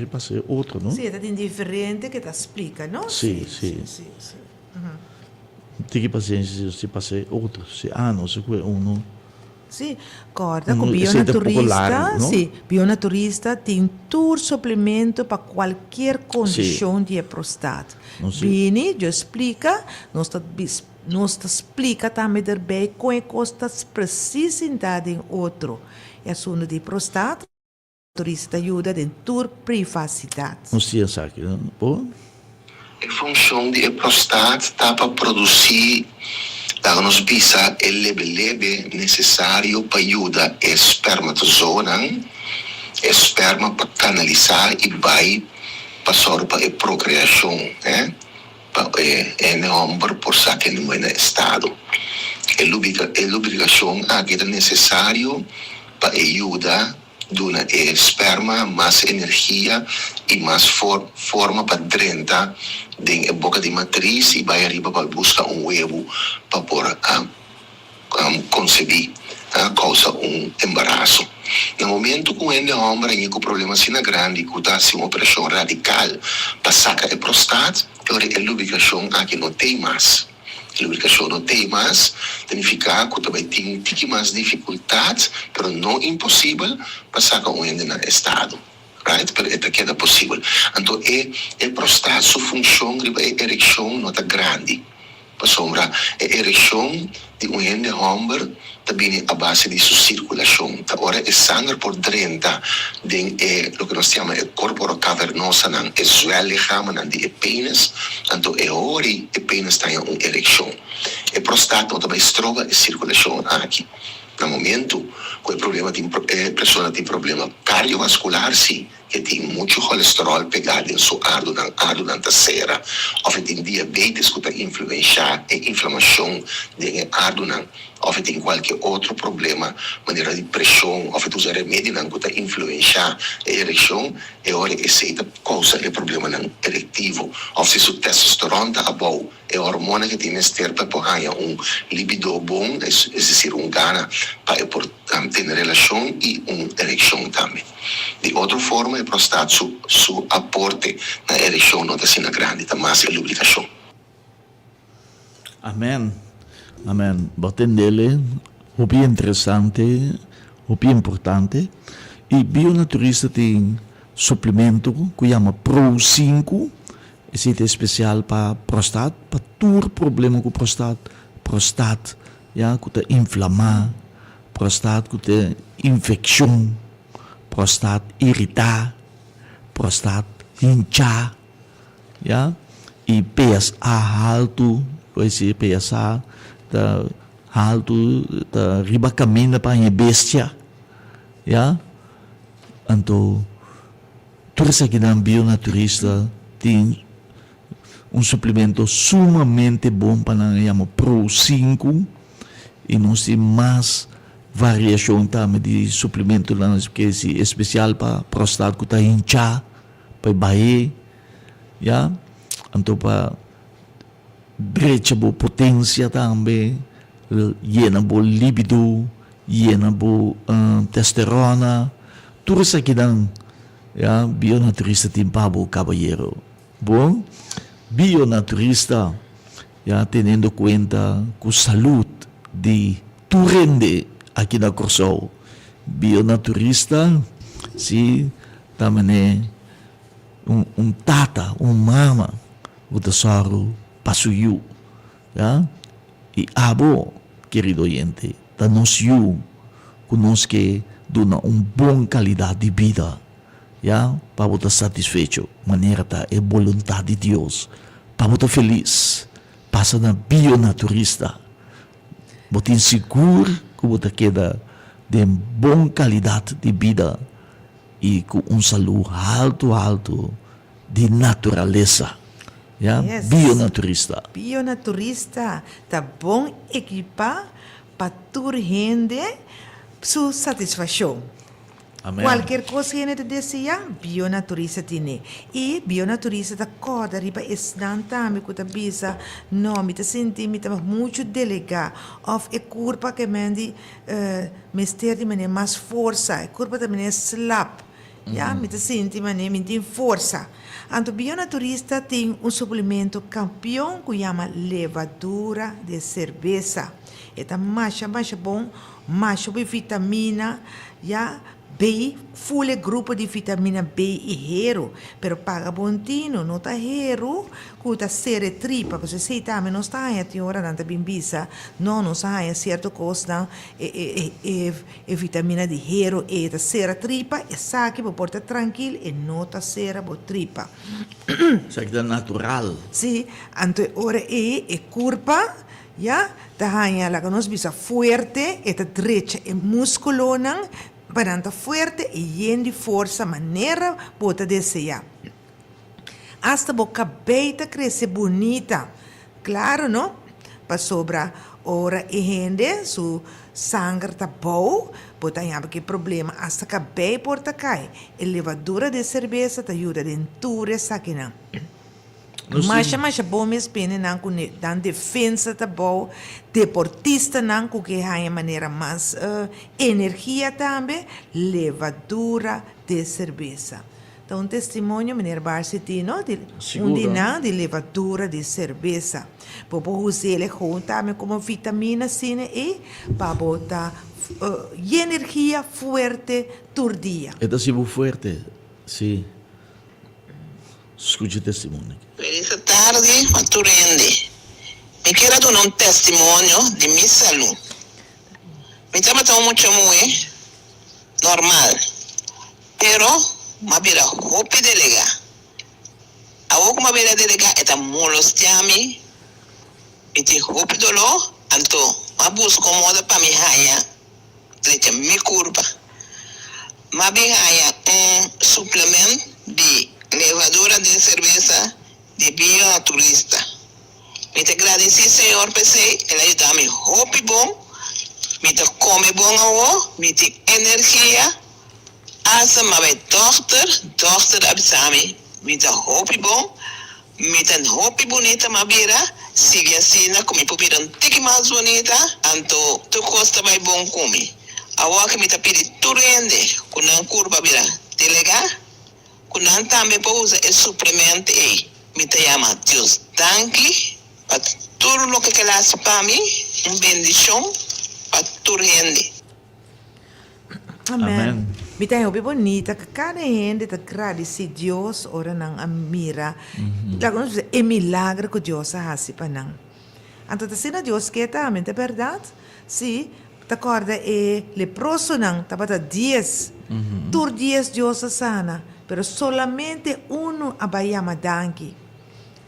passar outro, não? Sim, é diferente que te explica, não? Sim. Tem paciência se passar outro. Não, se é um. Sim, corta, com Esse é bionaturista, popular, não? sim, bionaturista tem todo suplemento para qualquer condição de prostate. Não sei. Bini, já explica, nós explica também bem como costas precisam em outro. E assunto de prostate, o turista ajuda em tua privacidade. Não sei essa aqui, não? Pô? A função de prostate está para produzir nos pisa o leve necessário para ajudar o espermatozoa, esperma para canalizar e vai passar para a procriação, né? Para o homem por sacar em um estado. A lubricação aqui é necessário para ajudar dona esperma mais energia e mais forma para drenar da boca de matriz e vai arriba para buscar ovo para por conceber causa embaraço. No momento que o homem tem um problema assim grande, que dá uma operação radical para sacar a prostate, a lubricação aqui não tem mais. A lubricação não tem mais, significa que também tem mais dificuldades, mas não impossível para sacar um ende no estado. Right? Mas é que possível. Então, a prostate, sua função, a ereção não está grande. Para sombra, a ereção de um ende homem também a base de sua circulação. Agora, o sangue por dentro de o que nós chamamos de corpo cavernoso, o zwelligame de pênis, então é hora o pênis tem uma ereção. A prostate também trova a circulação aqui. No momento que a pessoa tem problema cardiovascular, sim, que tem muito colesterol pegado em sua ardura terceira, ou tem diabetes que está influenciando a inflamação da ardura, ou tem qualquer outro problema, maneira de pressão, ou usar remédio que está influenciando a ereção, é hora que essa causa o problema eretivo, ou se o testosterona está bom, é a hormona que tem esterpa para ganhar libido bom, é decir, gana para ter relação e ereção também. De outra forma, a prostate, seu aporte na ereção não está sendo grande, está mais a lubricação. Amém. Batendele, o bem interessante, o bem importante. E bionaturista tem suplemento que chama Pro 5. Esse é especial para prostate, para todo problema com prostate, que está inflamado, prostate que tem infecção, prostate irritar, prostate hinchar, e PSA alto, esse PSA tá alto, tá riba caminha para a bestia, então tudo isso aqui na bionaturista tem suplemento sumamente bom para nós chamar Pro 5 e nós temos mais variação também de suplemento que é especial para prostate que está hinchar, para baer, então para brecha boa potência também, llena boa libido, llena boa testosterona, tudo isso aqui dan, bionaturista tem para boa cabalheiro. Bom, bionaturista, ya teniendo cuenta con salud de tu rende aqui na Corsol. Bionaturista, si tamane tata, mama, o tesoro pasuyu, ya? E abo, querido oyente, da nos yu, conosco que dona bom qualidade de vida, ya? Para estar satisfecho, maneira tá é vontade de Deus, para estar feliz, passa na bionaturista, botin seguro que você queda de bom qualidade de vida e com saúde alto de natureza, ya? Yes. Bionaturista. Bionaturista, tá bom equipar para tu rende sua satisfação. Amém. Qualquer coisa que a gente deseja, bionaturista tem. E bionaturista da corda, riba esnanta, me kuta bisa, não, me te senti, me te muito delega, of e curva que me mester de maneira mais força, e curva também é slap, ja, me te senti maneira, me tem força. Então, bionaturista tem suplemento campeão que chama levadura de cerveja. É mais bom, mais vitamina, ja, B, full grupo de vitamina B e hero, pero paga bontino, não tá hero, cuta sere tripa, porque se também não está aí a hora nanta bimbisa, não está aí certo coisa, vitamina de hero, tá sera tripa, e saque, para porta tranquilo, e não tá sera bo tripa. Isso aqui é natural. Sim, então ora é curva, ja, tá aí ela que nós bisa fuerte, e tá derecha, e musculona, para fuerte e lleno de força, maneira bota desejar. Hasta boca beita cresce bonita. Claro, não? Para sobra ora e rende, su sangue tá bom, bota aí que problema. Hasta que bem porta cai. E levadura de cerveja te ajuda a dentura, sabe não? Mas bom mesmo pena não com dan defesa tá bom, deportista não com que há maneira mais energia também, levadura de cerveja. Então testemunho maneira Barcetino de dinã de levadura de cerveja. Para usar ele também como vitamina C e para botar energia forte todo dia. É assim forte, sim. Escute o testemunho. Feliz tarde, Maturende. Me quero dar testemunho de minha saúde. Me estava muito normal. Pero, ma vira hopi delega. A outra ma vira delega é molestiami. E te hopi dolo, anto, ma busco moda para mi haya. Trecha mi curva. Ma bi haya suplemento de levadura de cerveja de bionaturista. Me te agradeci, Senhor, pensei, ele ajuda-me hopi bom, me te come bom, me te energia, asa ma vai dochter abisami, me te hopi bom, me te hopi bonita ma bira, siga assim, como pupira um tique mais bonita, anto tu costa vai bom come. Awa que me te pedi tu rende, com a curva bira, te legal? Quando também para usar esse suplemento aí, me chama Deus, danke, para tudo o que ele faz para mim, bendição para tudo rende. Amém. Me tem ouvir bonita, que cada gente te agradece Deus, ora não admira. Lago nós é milagre que Deus faz para nós. Então, se Deus quer também, é verdade? Sim, te acorda, leproso não, tá para 10, todos dias Deus sana. Pero solamente uno abayama danki.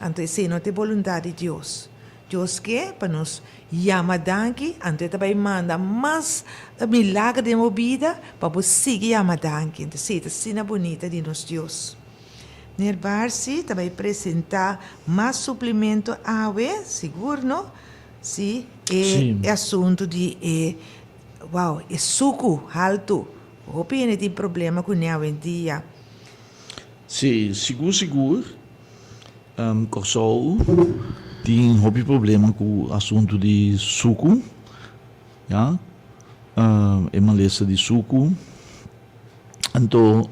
Entonces, no te voluntad de Dios. Dios que para nos llama danki, entonces te manda más milagre de mi vida para seguir llama danki. Entonces, esta cena bonita de nos Dios. Nel barsi te vai apresentar mais suplemento AWE, seguro, não? Sim, é assunto de é suco alto. Hope não tem problema com AWE em dia. Sim, seguro. Corsol tem problema com o assunto de suco, já? É uma lista de suco. Então,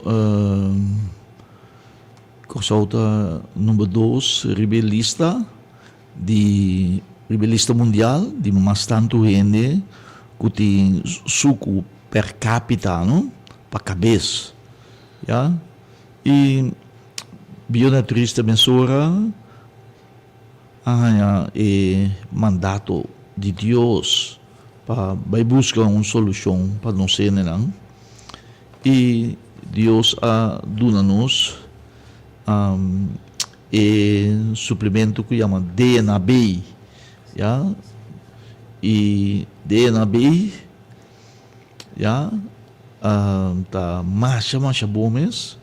Corsauta número 2, rebelista mundial, de mais tanto gente que tem suco per capita, não? Para cabeça. Ja? E bionaturista mensura é mandato de Deus para buscar uma solução para não ser não. E Deus dona-nos suplemento que chama DNAB, ja? E DNAB, ja? Tá marcha bom mesmo,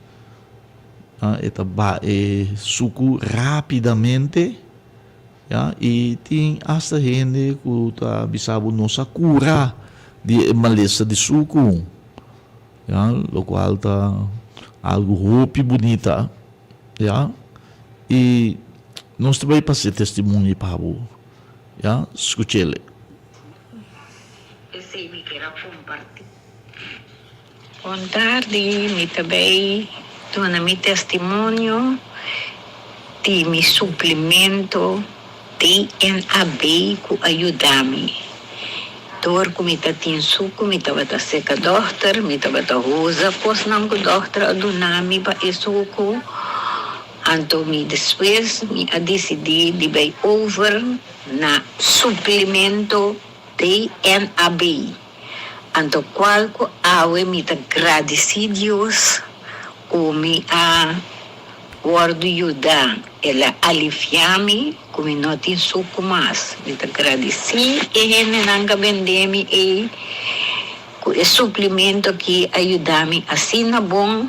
suco rapidamente, ja? E tem esta gente que tá bisabo nossa cura de maleza de suco, ja? O qual tá algo roupa bonita, ja? E nós também passamos testemunho para o, ja? Escute-le. Eu sei que era compartilhar. Boa tarde, me também dou meu testemunho de meu suplemento DNAB que ajuda-me. Dor que me tem suco, me tá seca doctor, me tá usa, pois não que doctor aduna-me para isso suco. Então, depois, me decidi de ir over na suplemento DNAB. Então, qual que me agradeci Deus, que me guardo ajudar, ela alivia-me, que me não tem suco mais. Me agradeci e não vender-me o suplemento que ajuda-me assim na bom.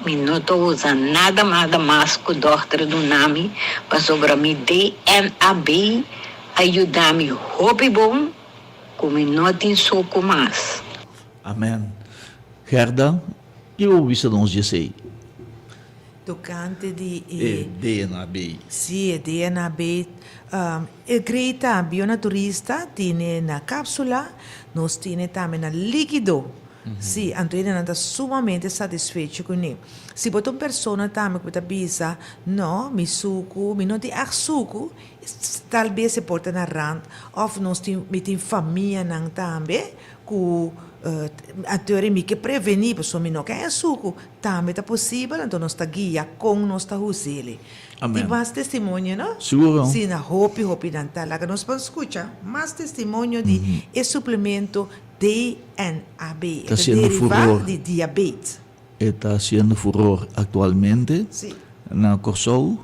Me não estou usando nada mais que o doutor do nome para sobre mim DNAB ajudar-me hobby bom como não tem suco mais. Amém. Gerda, eu ouvi isso nos dias aí. Tocante de DNAB. Sì, DNAB. Greta bionaturista tiene na cápsula, nos tiene também na líquido. Sì, então ele não está sumamente satisfeito com ele. Se botar uma pessoa também que está bisa, não, me suco, me não tem suco, talvez se porta na rand, ou nós temos família não também, que a teoria me que prevenir, pessoa me não quer suco, também é possível, então nós está guia com nós está usando. Amém. Tem mais testemunho, não? Seguro. Sim, na hope não está lá, que nós podemos escutar mais testemunho de esse suplemento DNAB, Está sendo derivado furor. de diabetes. Está sendo furor atualmente Sim. na Corsou.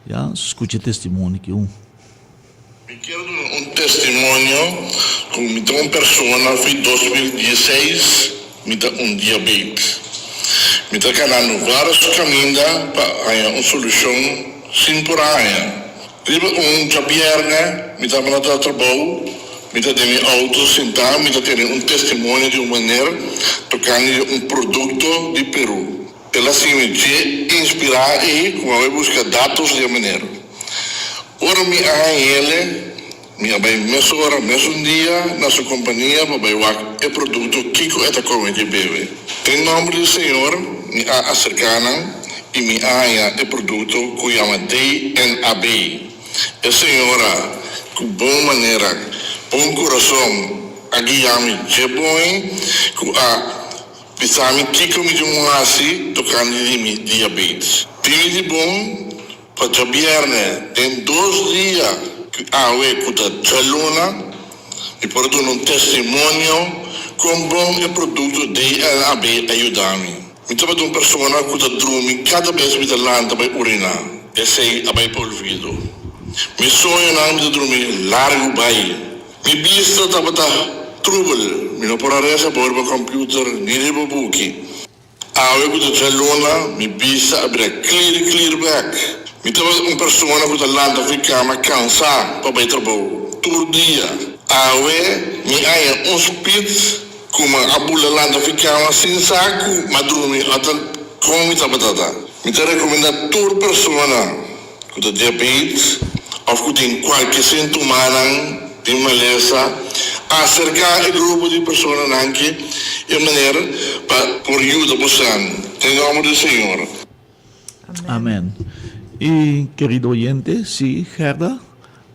Já escute testemunho que Me quero testemunho como me uma pessoa foi 2016 me dá diabetes. Me está ganhando vários caminhos para uma solução temporária. Um jabierne me está mandando trabalho. Me está tendo auto sentar, me está tendo testemunho de uma maneira tocando produto de Peru. Ela se me inspirar e como eu buscar dados de maneira. Ora me ele me vai mesora um dia na sua companhia para ver o produto que é como de bebê. Em nome do Senhor me acercaram e me o produto que chama DNAB. A senhora com boa maneira, bom coração, a guiar-me de bom, pensar-me que me de assim, tocando de mim diabetes. Tem de bom, para trabalhar, tem 2 dias que com a chaluna, e por isso um testemunho, com bom o produto DNAB ajudar-me. Me estava de uma pessoa que está dormindo, cada vez que está lá, vai urinar, e sei, vai por ouvido. Me sonho não me dormir largo vai. Me vista estava trouble. Me não pode reza por o computer nem de bobuki. Eu que estou lona, me vista abrir clear back. Me estava uma pessoa que está lá na cama cansada para ir trabalhar todo dia. Me há spits como a bula lá na cama sem saco, mas dormir até como me estava tratando. Me te recomendo toda pessoa que tem diabetes ou que tem qualquer sintoma de maleza, acercar o grupo de pessoas de maneira para por ajuda você. Em nome do Senhor. Amén. Y querido oyente, sí, Gerda,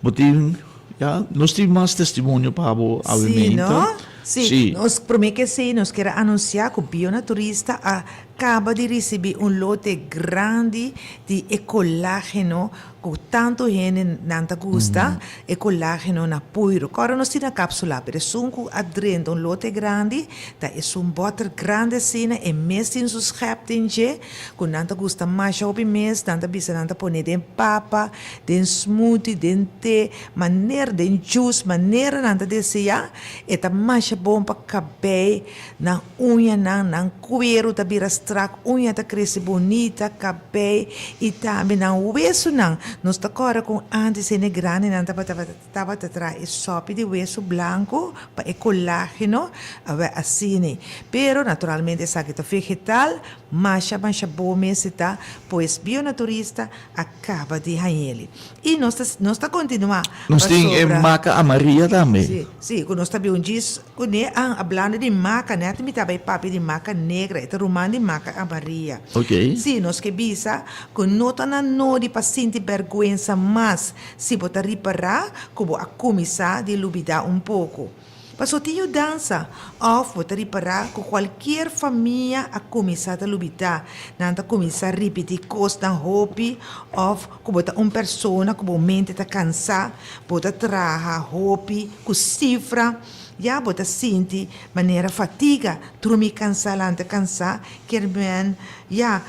botín, ya, nos tiene más testimonio para vos, Sim, não? Sim, Sí. nós prometemos que sim, nós queremos anunciar que o bionaturista acaba de receber lote grande de colágeno que tanto gente não gusta, colágeno na puro. Agora nós temos a cápsula, mas um adrendo lote grande, tá é butter grande assim, e mesmo em seus reptins, que não gusta mais ao mês, não bisa não pôr nem papa, nem smoothie, nem té, maneira nem juice, maneira não desejar, e tá mais bom para cabelo, na unha, na cuero, tá vira strack, unha tá cresce bonita, cabelo, e também na hueso não. Nós está agora com antes de grande, não estava atrás sopa de hueso branco para colágeno, assim. Pero naturalmente essa que vegetal, mais bom mesmo está, pois bionaturista acaba de ele. E nós está continuar. Nós temos maca amarilla também. Sim, sim, nós também diz, hablando de maca, né? Também também papi de maca negra, e romano de maca amarilla. Ok. Sim, nós que bisa, que não tá na nodi para sentir vergonha, mas se botar reparar, como a começar de lubidar pouco. Mas o tio dança, ou botar reparar que qualquer família a começar a lubidar, não tá começar a repetir coisas na roupa, ou que botar pessoa que mente tá cansar, botar traja roupa, com cifra, já bota sente maneira fatiga, trumi cansar, quer bem, já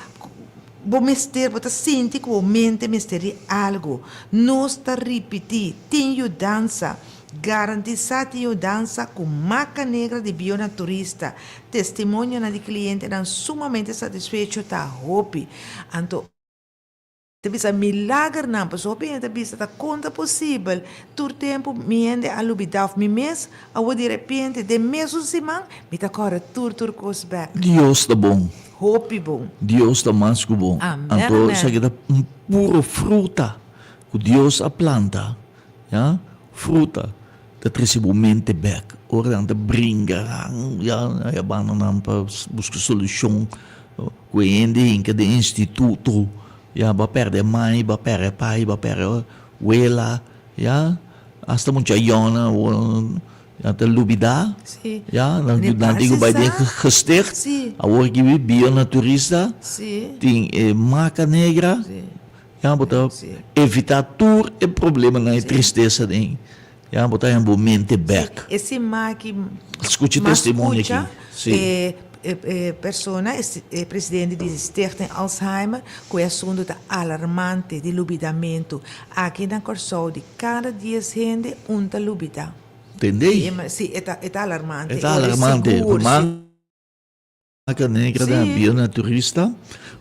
bom mister, bota sente que o mente misteri algo, não está repetir, tenho dança, garantizar tenho dança com maca negra de bionaturista, testemunho de cliente não sumamente satisfeito tá roupa, então bisa milagre não, pessoa pensa bisa tá conta possível, todo tempo me ende a lubidar me mês, a de repente de mesmo semana, me tá agora tudo coisa back. Deus tá bom. Hope bom. Deus tá mais que bom. Amém, Então, amém. isso aqui é puro fruta que Deus a planta, ja? Fruta, dat recebe mente back. Ora dan te bringa, ja, ja, banana para buscar solução. Que ainda em cada instituto, ja, ba perde mãe, ba perde pai, ba perde abuela, ja, hasta muita jona, ja, te lubida. Sim. Ja, dan Nee, digo bij de basis, gesticht. Sim. Agora que we bionaturista, Sim. tem maca negra, Sim. ja, botar Sim. evitar tudo é problema na tristeza nem, ja, botar em bom mente back. Esse que Escute testemunho aqui. Sim. Persona, presidente de Stichting Alzheimer, com o assunto da alarmante de lubidamento. Aqui na Corsol, de cada 10 gente, tá lubida. Entendei? Sim, é alarmante. É alarmante. Seguro, Maca negra da Sim. bionaturista,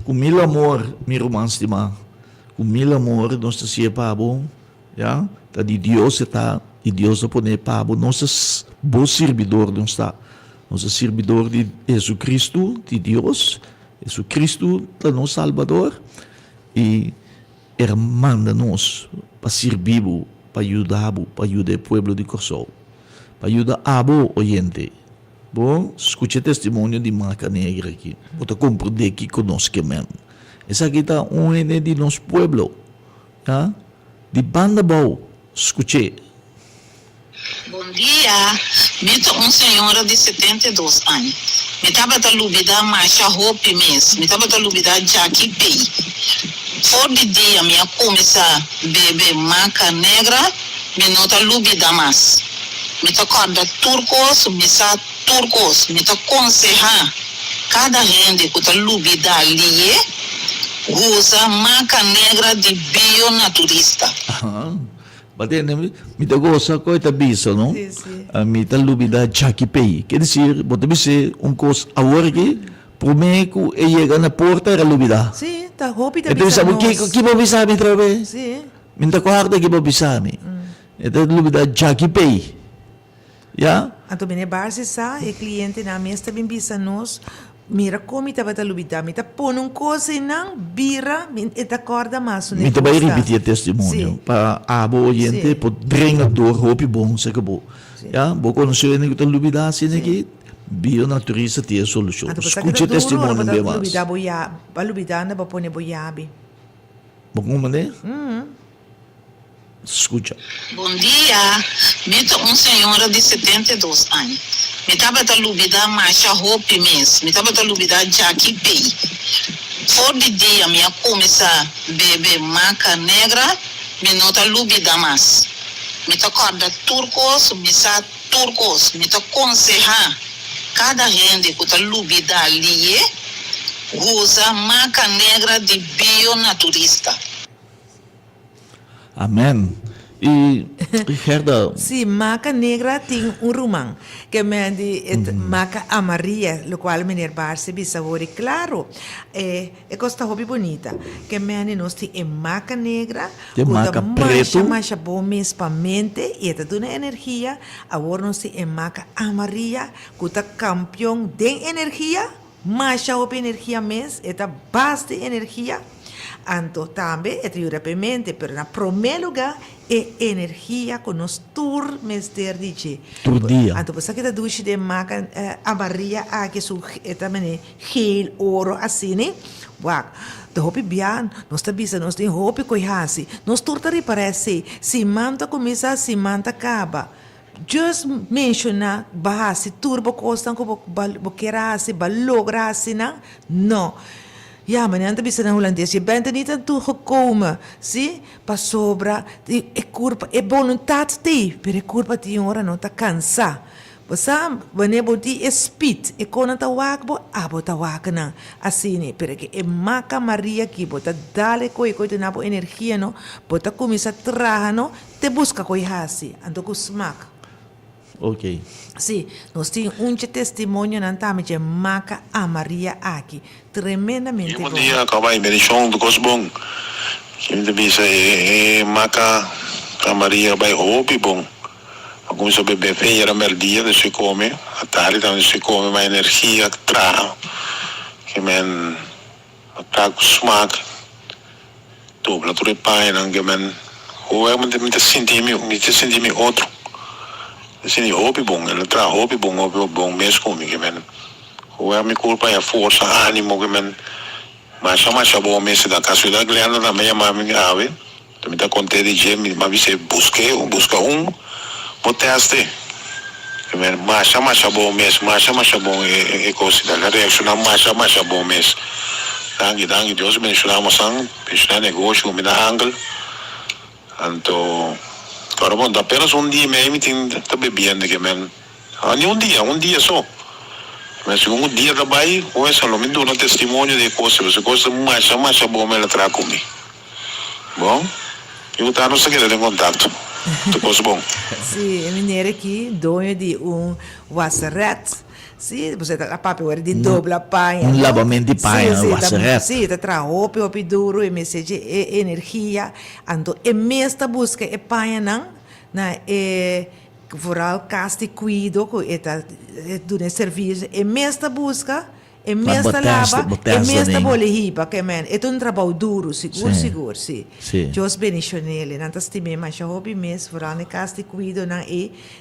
com mil amor, meu irmão estimado, com mil amor, nós estamos para bom, ja, tá de Deus está, e Deus a poner para bom, nosso bom servidor, não está. Nosso servidor de Jesus Cristo, de Deus, Jesus Cristo, é nosso Salvador, e Ele manda-nos para servir, para ajudar o povo de Corsol, para ajudar a oyente. Bom, escute o testemunho de Maca Negra aqui, para compreender que conosco mesmo. Essa aqui está de nosso povo, tá? De banda boa, escute. Bom dia, eu sou uma senhora de 72 anos. Eu estava a lubidar marcha roupa mesmo, eu estava a lubidar Jackie Pay. Fora de dia, eu começar a beber maca negra, eu não estou lubidar mais. Eu estou acordando turcos, eu estou aconselhando cada gente que está lubidar ali, usa maca negra de bionaturista. Bate, me dá gosto com esta bisa, não? Sim, sim. Me dá lubida Jackie Pay. Quer dizer, pode ser coisa agora que, por mim, que chega na porta, era lubida. Sim, tá roupa e Então, sabe o que vou avisar me outra vez? Sim. Me dá guarda que vou avisar me. Então, lubida Jackie Pay. Ja? Então, bem, base sa, e cliente na mesa também bisa nós, mira como estava a lubida, me tá pondo coisa e não bira, e tá corda mais. Me também repetir o testemunho. Para a boa oriente, Sim. para treinador, roupa bom, se acabou. Ja? Vou conhecer ele que está lubida assim aqui. Bionaturista tem a solução. Anto basta Escute kita testemunho duro, bem basta mais. lubida na bapone boyabi. Bom, mané? Escuta. Bom dia, me tô senhora de 72 anos. Me tava da lubida marcha roupa mesmo. Me tava da lubida Jackie Pay. Fora de dia, minha começa a beber maca negra, me nota lubida mais. Me tá corda turcos, me sa turcos, me tá aconselhar cada gente que tá lubida ali, usa maca negra de bionaturista. Amém. E, Gerda, Sim, maca negra tem rumang, que mende maca amarilla, lo qual meneer Barsi bisavori claro. E costa hobby bonita, que mende nós tem maca negra, Tem maca preto. Masha bom mês para mente, e esta duna energia, agora nós tem maca amarilla, que tá campeão de energia, masha hobby energia mês, esta base de energia. Anto também é triurapemente, pero na primeiro lugar é energia que nós tur mester dice. Tur dia. Anto você que tá duche de maca amarilla aqui su também gel ouro assim, né? Wak. De hopi bian, nós tá bisa, nós tem hopi coihasi. Nós turtari parece, si manta começa, si manta acaba. Just mencionar bahasi turbo costan ko bokerasi, balograsi na? No. Ja, maar dan bisa na Hollandes. Je bent er niet aan toegekomen. Zie? Pas sobra. E curpa. E voluntad te. Per e curpa ti ora non ta cansa. Basta, wanneer bo die is speed. E kon ta wak bo, abo ta wak na. Asini. Perché e maca Maria ki bo ta dale koi te na bo energia no. Bo ta kumisa traha no. Te busca koi hasi. Ando ku smak. ok. Sì, nós temos testemunho na tama de maca a Maria aqui, tremendamente bom. Bom dia, acabei de chão do Cosbon. Que me disse maca a Maria vai roupa bom. Alguns sobre bebê era merdia de se come, a tarde também se come mais energia que traz. Que men ataca o smaak. Dobla tudo pai, não que men. Ou é me sentir me outro. Assim, hobby bom, ele traz hobby bom mesmo comigo, men. Ou é me culpa é força, ânimo, que men. Mas bom mesmo da casa da Glenda também é mais minha ave. Também tá contente de dizer, mas você busca vou teste. Que men, mas bom mesmo, mas bom é considerar reacionar mais bom mesmo. Danke, Deus mencionamos sang, mencionar negócio, me dá ângulo. Então, agora, bom, apenas dia mesmo tem tá bebendo que men. Nem um dia só. Mas se dia trabalho, ou é só me dá um testemunho de coisas, você gosta mais bom ela traz comigo. Bom, eu tá no segredo em contato. Tu coisa bom. Sim, mineiro aqui, dono de wassaret. Sim, você tá a papel de dobla paia. Lavamento de paia, wassaret. Sim, tá tra hopi duro e message e energia. Ando e mesta busca e paia não, na vooral casti cuido com eta do serviço e mesta busca e mesta lava e mesta bolehiba que men é um trabalho duro seguro sim Deus bendicione ele não tá estime mas já hobby mes vooral ne casti cuido na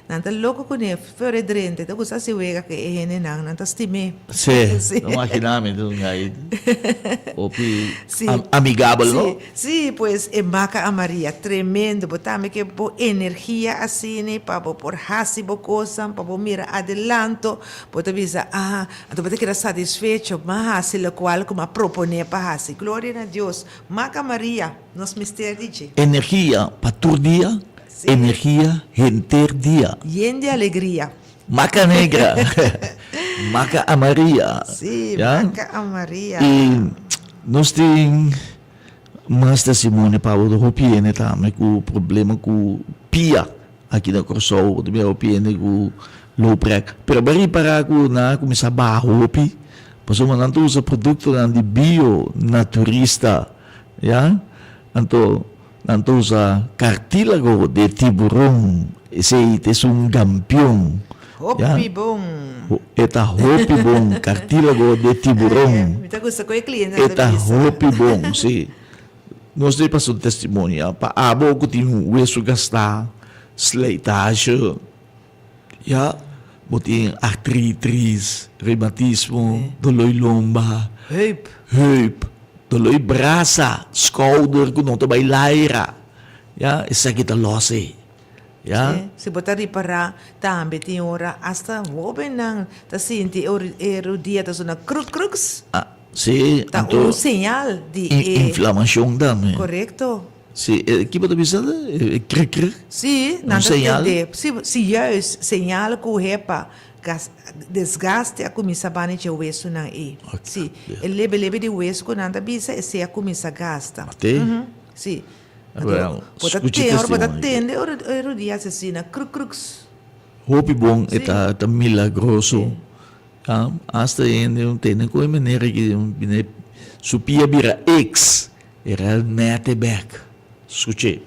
não tá louco com ele fora drente tá gosta se wega que é não tá estime sim não imaginame do aí opi amigável não sim pues é maca a Maria tremendo botame que bo energia assim né para por hasibo coisa para mira adelanto bota visa então bota que era satisfecho mas lo cual como propone para hasi glória a Deus maca Maria nos mistérios dice energia para todo dia energia render dia e de alegria maca negra maca a Maria sim maca a Maria e nós temos mais testemunho para o Europeano também com o problema com pia aqui na Corsol o Europeano com low pressure pero bari para com na começar a barrar roupa pois uma não usa produto de bio naturista já então não usa cartílago de tiburão esse é um campeão hopi bom eta hopi bom cartílago de tiburão me tá gosta com o cliente eta hopi bom sim nós temos passado testemunho para abo que tem o isso gastar sleitage já Botin artritis, reumatismo, dolor lomba, heup, dolor braça, schouder, kung não bay laira. Ja, e sakit a losse. Ja, Se botar reparar, também tem hora, hasta oben nang, ta sinti erudia, ta suna crux, si, ta anto, señal de inflamação também. correcto. Si, que pode pensar? Krek. Sim, nada señal? se juist señal que hepa desgaste a comissa bani de osso na e. Sim, ele lebe de osso que nada bisa e se a comissa gasta. Até? Sim. Well, Pode escute ter, pode testemunho. atender, erudia assassina, crux. Hopi bom Sim. eta milagroso. Ja, hasta ende um tenen com maneira que bine supia bira ex era nete back. Escute.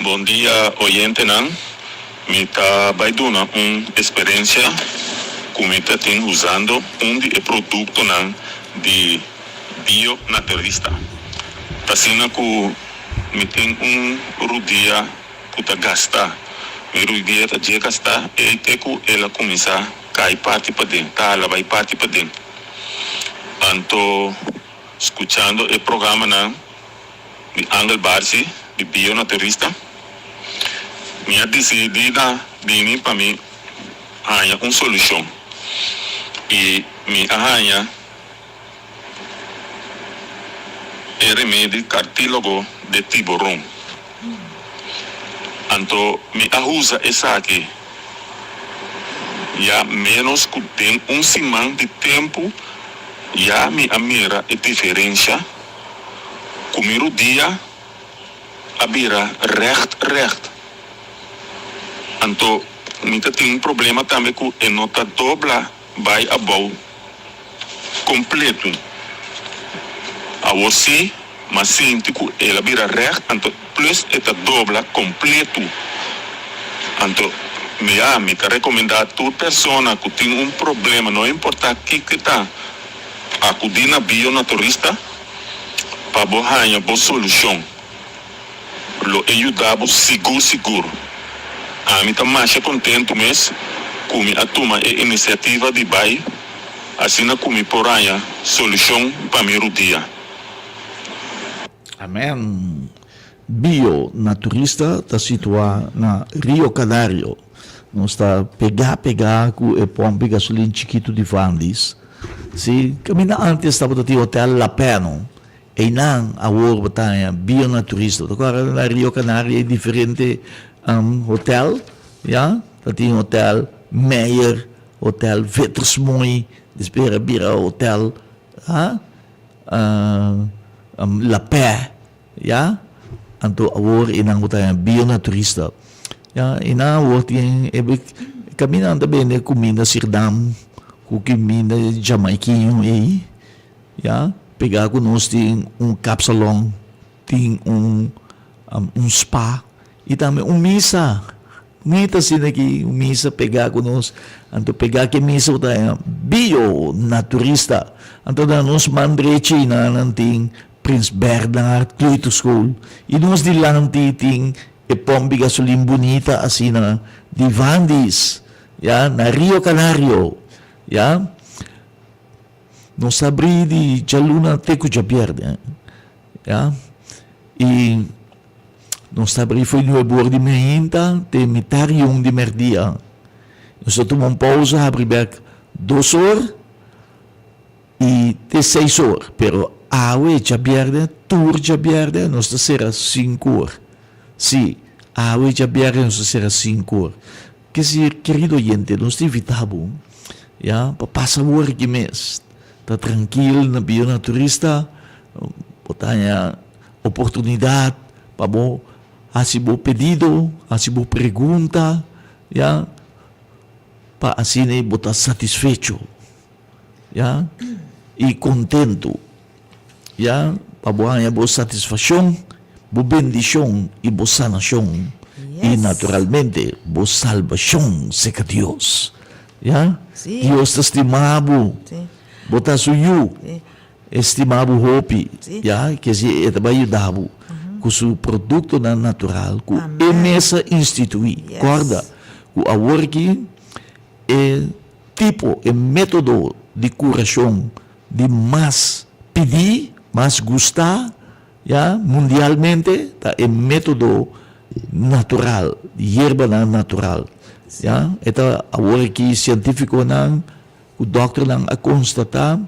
Bom dia, oyente nan. Me tá baiduna experiência como está tem usando de produto nan de bio naturalista. Tá sendo que me tem rudia que tá gasta. Me rudia tá dia gasta e te que ela começa a cair parte para dentro, tá? Ela vai parte para dentro. Anto escuchando o programa nan de Angel Barsi de bio naturalista. Minha decidida de para mim arranjar uma solução e me arranha o remédio cartílago de tiburão. Então me ajuda essa aqui já menos que tem semana de tempo já me amira a diferença comer o dia a vira recht. Então, muita tem problema também com a nota dobla vai a bom completo. A você, mas sente que ela vira reto, então plus esta dobla completo. Então, me tá recomendar a toda pessoa que tem problema, não importa que tá, acudir na bio-naturista para ganhar boa solução. Lo ajudar seguro. A mim está mais contente mesmo com a toma a iniciativa de bairro, assim como porém solução para meu dia. Amém. Bio naturista está situado na Rio Canário. Nós está pegar com o pompe gasolina chiquito de Vandis. Se caminha antes estava no hotel La Peno. E não a hora batalha bio naturista. Agora na Rio Canário é diferente hotel, ja? Dat is hotel Meijer, hotel Wittersmooi, espera bira hotel, La Paix, ja? Anto awor inang hotel bio-naturista. Ja, ina awor tien heb ik caminando bene comida Sirdam, comida jamaiquinho aí, ja? Pegar conosco tem capsalão, tem spa, e também missa. Mita sila aqui, missa pegar conosco. Anto pegar que missa tayo bio-naturista. Anto da nos mandrechi na nanting Prince Bernhard Cluito School. E nos di lang titing e pombi gasolin bonita asina di Vandis. Ya, na Rio Canario. Ya. Nos abri di Jaluna Teco Japierde. Ya. E nós abrimos foi no bord de meinta, de metarium de merdia. Nós tomamos pausa, abrimos 2 horas e de 6 horas. Pero awe já pierde, tour já pierde, nós será 5 horas. Sim, awe já pierde, nós será 5 horas. Que se, querido oyente, nós te invitamos, ja, para passar o hora que mês. Está tranquilo na bio-naturista, botar oportunidade para bom. Assim bom pedido, assim bom pergunta, já, para assim botar satisfeito, já, e contento, já, para boa satisfação, boa bendição e boa sanação, e naturalmente boa salvação, seca Deus, já, Deus te estimado, botar suyo, estimado hope, já, que se vai ajudar com o produto natural, com a mesa instituir, corda, que agora aqui é tipo, é método de curação de mais pedir, mais gostar, já, mundialmente, tá, é método natural, de erva natural. Já, então, agora que científico não, o doutor não a constatar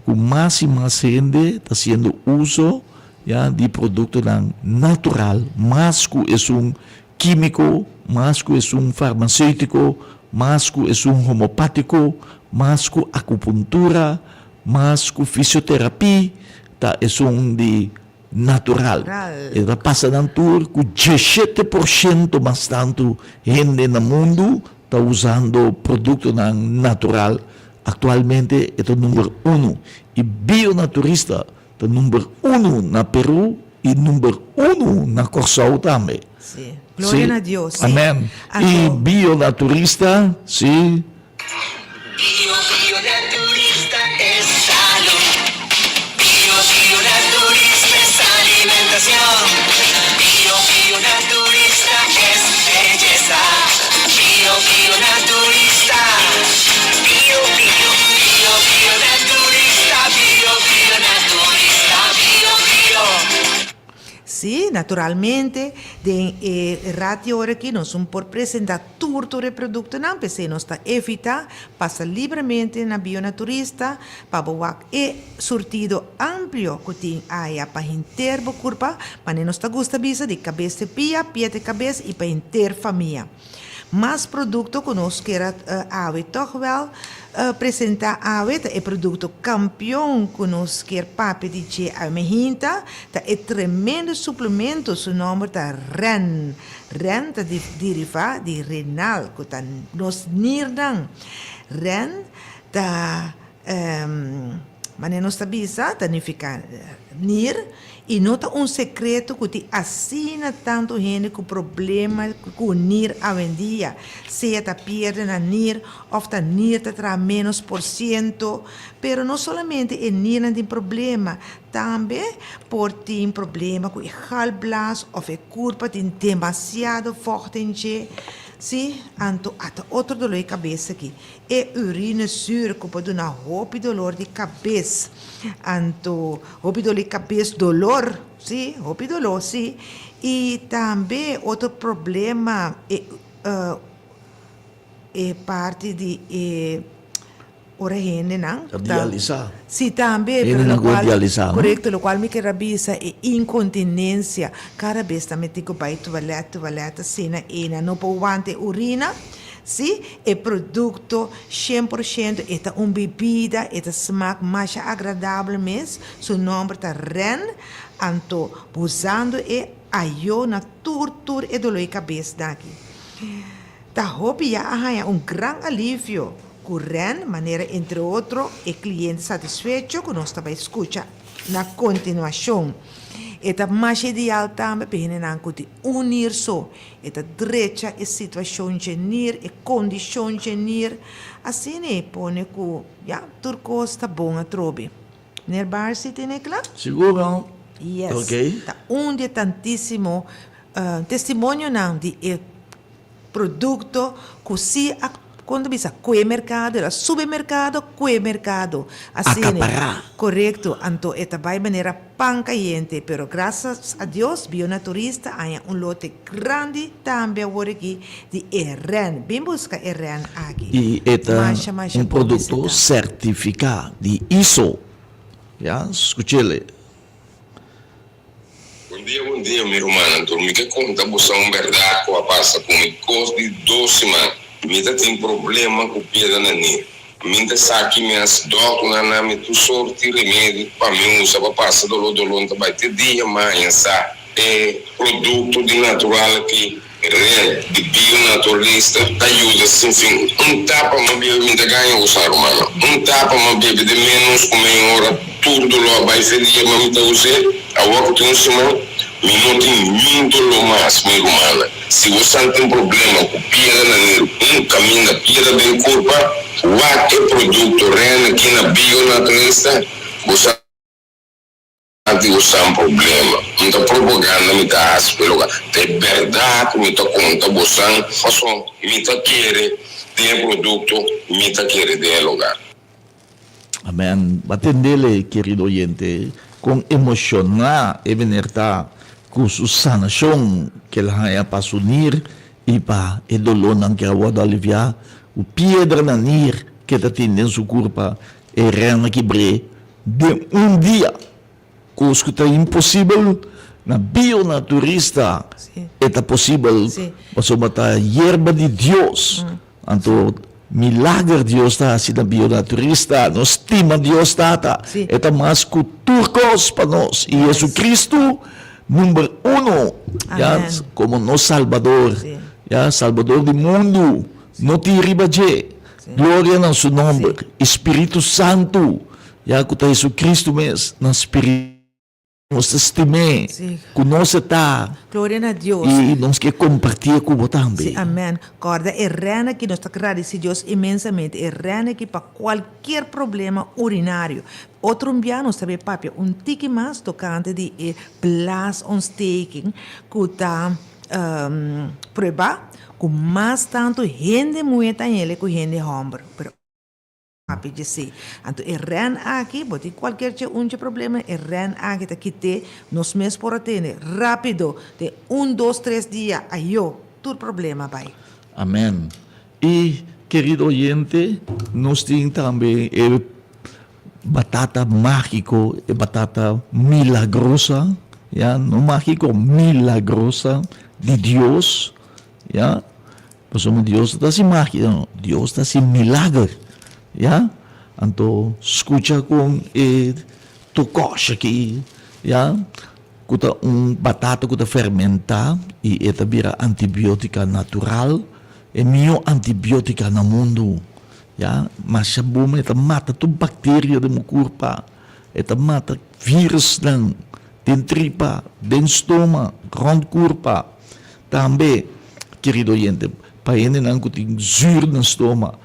que mais e mais gente está sendo uso já, de produto natural, mais que é químico, mais que é farmacêutico, mais que é homeopático, mais que acupuntura, mais que fisioterapia, tá, é de natural. Ela passa na tour que 17% mais tanto gente no mundo está usando produto natural. Atualmente é o número 1. E bionaturista é o número 1 na Peru e número 1 na Corsau também. Sim. Glória a Deus. Sim. Amém. E bionaturista, sim. Bionaturista es salud. Bionaturista es alimentación. Bionaturista es belleza. Bionaturista. Bionaturista. Bionaturista. Sim, naturalmente, de ratio aqui nós somos por apresentar tudo o produto não, porque nós está evita passa livremente na bionaturista para boar e surtido amplo que tem aí para inteiro o corpo, mas nós está gosta de cabeça pia de cabeça e para inteira família. Mas produto que nós quer toch wel apresentar é produto campeão que nós quer papi de a mehinta, é tremendo suplemento, seu nome tá REN. REN tá deriva de renal, que tá nos nirdan. REN tá mas nós sabia, tá fica nir e nota segredo que te assina tanto gente com problema com NIR hoje em dia. Seja tá perde na NIR, ou tá NIR tá traz menos por cento, pero não somente é NIR não tem problema, também por ter problema com o galblas ou a curva tem demasiado forte em che. Sim, anto até outro dolor de cabeça aqui. É urina sur que pode dar roupa dolor de cabeça. Anto roupa dolor de cabeça, dolor, sim, roupa dolor, sim. E também outro problema é parte de origine, não? Dialisar. Sim, também, correto, o qual me quer rabisa é incontinência. Cada vez também tem que ir toalete, cena, não pode urina. Sim, é produto 100%, é uma bebida, é smaak mais agradável mesmo. Seu nome é REN, então, usando é aio na tortura e dolor de cabeça daqui. Da roupa já há grande alívio. REN, maneira entre outros, e cliente satisfeito que nós também escuta na continuação. Eta mais ideal também para que unir só, eta direita a situação de nir, a condição de nir, assim né, põe que já turco está bom a trobe. Nerbar se tem claro? Seguro. Yes. Ok. Tá de tantíssimo testemunho não de produto que se quando bisa quel mercado, era supermercado, quel mercado. Assim, correto. Então, esta vai maneira pancaiente, pero graças a Deus, bionaturista, há lote grande também agora aqui de REN. Bem busca REN aqui. E este produto certificado de ISO. Já, escutele. Bom dia, meu irmão. Então, me quer contar você verdade que passa comigo de 2 semanas. Mita tem problema com pedra na minha. Mita sabe minhas docas na minha tu sorte remédio para mim usa para passar dolor não vai ter dia mais sabe é produto de natural que real de bionaturalista ajuda sem fim tapa uma bebida me ganha usar mano tapa uma bebida de menos com meia hora tudo lá vai ser dia mas me usar a outra tem semana minuto muito mais meu irmão. Se você tem problema com pedra, caminho da pedra bem corpo, o produto REN aqui na bionaturalista, você importante usar problema. Muita propaganda me dá as pelo de verdade, muita conta bosan, façon, muita querer ter produto, muita querer de lugar. Amén. Atendele, querido oyente, con emocionar e venerta con su sanación que la haya para unir y para el dolor que agua aliviar, o piedra na nir que está tendo en su culpa, e rena que bre de día, cosa que está imposible, na bionaturista, Sí. está posible, Sí. mas a hierba de Dios, anto milagre Dios está assim na bionaturista, nos estima Dios está, Sí. está mais culturcos para nós, e Jesus Cristo, número 1, ya, Amén. como nosso Salvador, Sí. ya, Salvador do mundo, no te ribaje, glória no seu nome, Sí. Espírito Santo, ya, que Jesus Cristo mesmo, no Espírito, nos estimé, Sí. que nós está, Glória a Deus. e nós quer compartilhar com você também. Sí, amén. Corda, é rena que nós está agradecidos Deus imensamente. É rena que para qualquer problema urinário. Outro dia nós também, papi, tique mais tocante de blasontsteking, que está prova, que mais tanto gente muita em ele que gente homem. Pero papi disse, então é ren aqui, bote qualquer problema, é ren aqui, tá quite, nós mesmos por atender, rápido, de 1, 2, 3 dias, aí todo problema vai. Amém. E, querido oyente, nós temos também batata mágico e batata milagrosa, ya, no mágico, milagrosa de Deus, ya. Pues Deus está sin magia, Deus está sin milagre, ya. Então, escucha com tu coxa aqui, ya. Kuta batata kuta fermentar e esta vira antibiótica natural, é melhor antibiótica no mundo. Ya, mas a bom esta mata tu bactéria do corpo, esta mata vírus dan, den tripa, den estômago, rond corpo. Também, querido oyente, para ele não que tem zuur no estômago,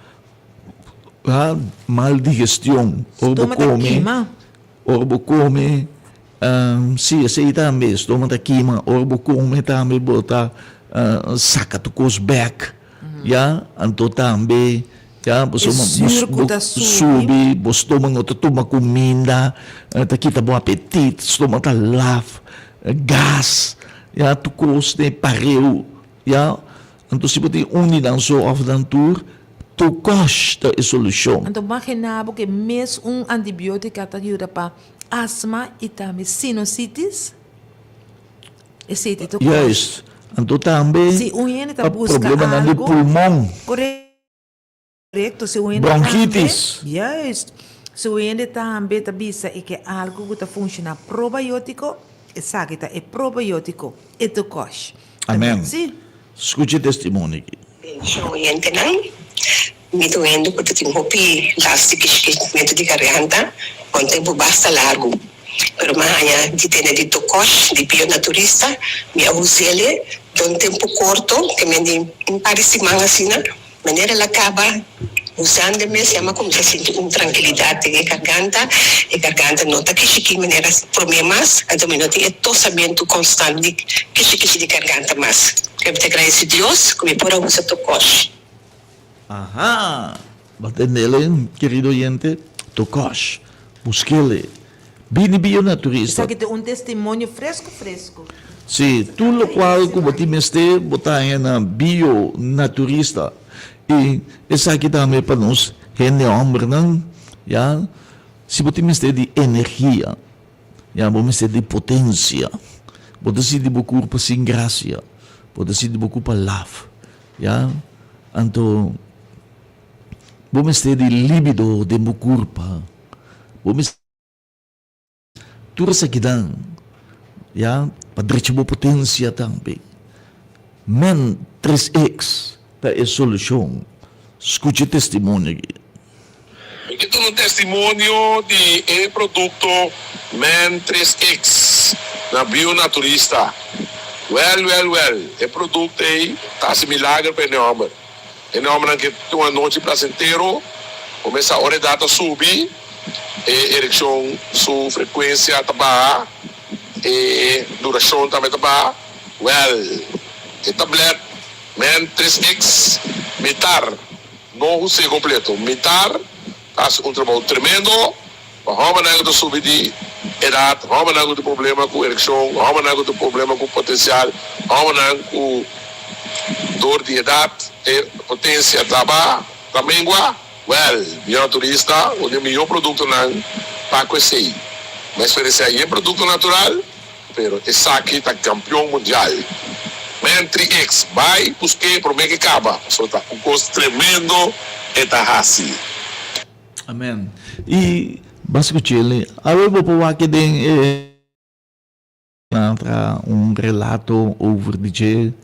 mal digestão, orbo come, sim, sei também, estômago da queima, orbo come também bota saca tu cos back, ya, então também, ya, subi, estômago tu toma comida, tá kita bom apetite, estômago tá lave, gas, ya, tu cos de pareu, ya, então se você unidade só of dan tour, tu costa a solução. Então, imaginava que mesmo antibiótico ajuda para asma e também sinusitis. Esse é o Yes. Então também se o gente está buscando problema no algo, pulmão, correto, se o gente bronquitis. Yes. Se o gente também está bisa e que algo que está funcionando probiótico, é probiótico, é tu coxa. Amém. Sim. Escute testemunho aqui. Oyente não, me doendo porque tenho hopi elástico esquecimento de garganta, ontem basta largo. Pero mahanya de ter de tocos, de bionaturista, me abusele, de tempo curto, que me parece assim, maneira ela acaba usando me se chama como se sente tranquilidade e garganta nota que chique maneira problemas, então me nota é tossamento constante que chique de garganta mas. Eu te agradeço Deus que me pôr usar tocos. Ajá. Batendele, querido oyente, tocos. Busquele. Bini bionaturista. Isso aqui tem testemunho fresco. Sim, tudo o qual que você me está botando na bionaturista. E essa aqui também para nós, gente homem, não? Já? Se você me está de energia, já, você me está de potência, você se de corpo sem graça, você se de corpo love, já? Então, você me está de libido de meu corpo, você tudo isso aqui dá, já? Para direito potência também. Men 3X. É solução. Escute testemunho aqui. Ito no testimonio de produto Men 3X na bionaturista. Well. E produto aí tá se milagre para o homem. O homem que tem uma noite placentero, começa a hora data subir, ereção, sua frequência tá duração também tá well, tablet, men 3X, mitar, não usei completo, mitar, faz trabalho tremendo, mas não subir de idade, não tem problema com ereção, não tem problema com potencial, não com dor de idade, potência também well, melhor turista, o melhor produto não para conhecer. Mas oferecer aí produto natural, pero esse aqui está campeão mundial. Men 3X, vai, busquei, por mim que acaba. Só tá um custo tremendo e tá assim. Amen. E basicamente ele, agora vou pôr aqui relato over DJ,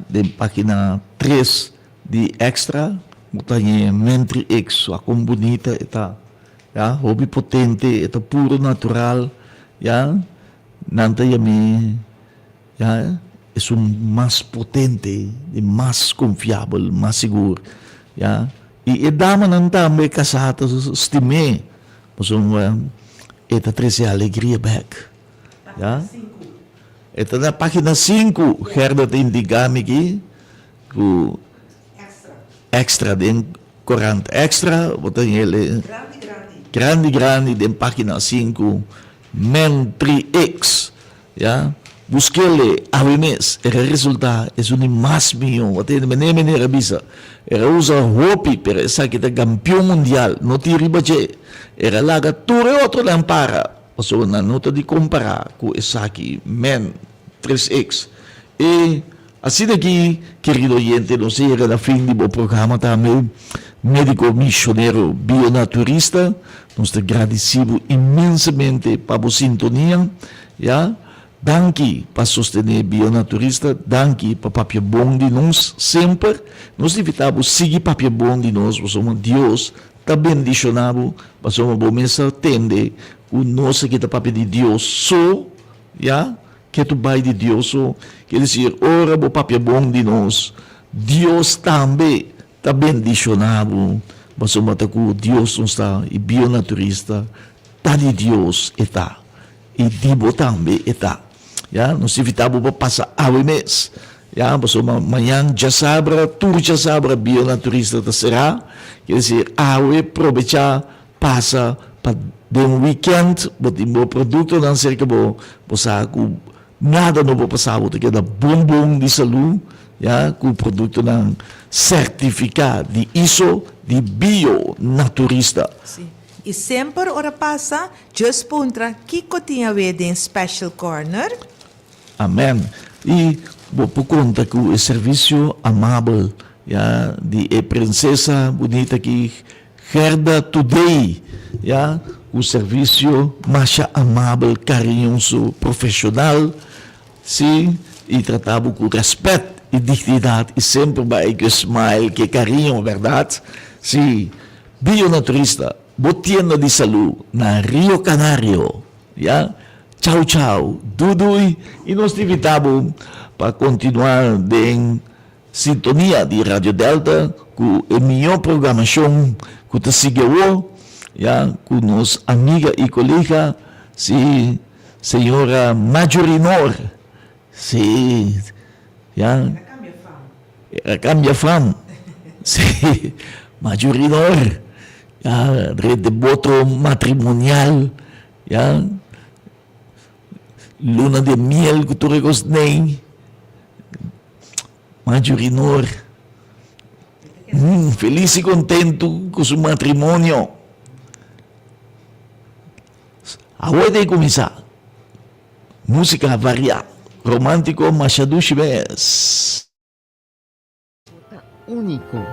de página 3 de extra, botanya Men 3X, a como bonita está, hobby potente, está puro natural, nanta yami, es más potente, más confiable, más seguro, e dama não também casada estime, mas esta 13 alegria back, esta na página 5, herda tem digame aqui, o extra den 40 extra, botan ele grande den página 5, Men 3X, busquele a mes, el resultado es un más mío, menene revisa, era usa hopi, pero esa que está campeón mundial, no te ribache, era laga ture otro lampara, o sea, una nota de comparar con esa aquí, Men 3X, e assim daqui, querido oyente, não sei, era na fim do programa também, médico missionário bionaturista, nós te agradecemos imensamente para a sintonia, danke para sostener bionaturista, danke para papel bom de nós, sempre, nós evitamos seguir papel bom de nós, somos Deus, está bendicionado, mas somos bom mesa tende, o nosso que está papel de Deus, só, que tu vai de Deus, quer dizer, ora o papel bom de nós, Deus também está bendicionado, mas o matacu Deus não está, e bionaturista, está de Deus, está, e Dibo também está, nós evitamos para passar ao mês, mas amanhã já sabra, tudo já sabra, bionaturista será, quer dizer, aproveitar, passa para um weekend, botar um produto, não sei que você nada não vou passar, porque é bom de saúde, com o produto não certificado de ISO, de bionaturista. Sim. E sempre ora passa, just puntra, Kiko tinha em Special Corner. Amém. E vou por conta que o serviço amável, de princesa bonita que Herda Today, o serviço mais amável, carinhoso, profissional, sim, e tratado com respeito e dignidade, e sempre vai que smile, que carinho, verdade? Sim, bionaturista, botienda de saúde, na Rio Canário, tchau, tchau, Dudui, e nós te invitamos para continuar em sintonia de Rádio Delta, com a melhor programação, que te seguiu, com nossa amiga e colega, sim, senhora Majorinor, sim, cambia fama, sim, Majorinor, rede de voto matrimonial, luna de miel que tu recostei, Majorinor, feliz e contento com seu matrimônio. Agora tem que começar. Música variada, romântico, Machado Chives. Único.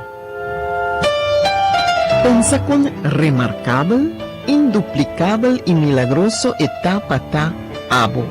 Pensa con remarcável, induplicável e milagroso etapa tá abo.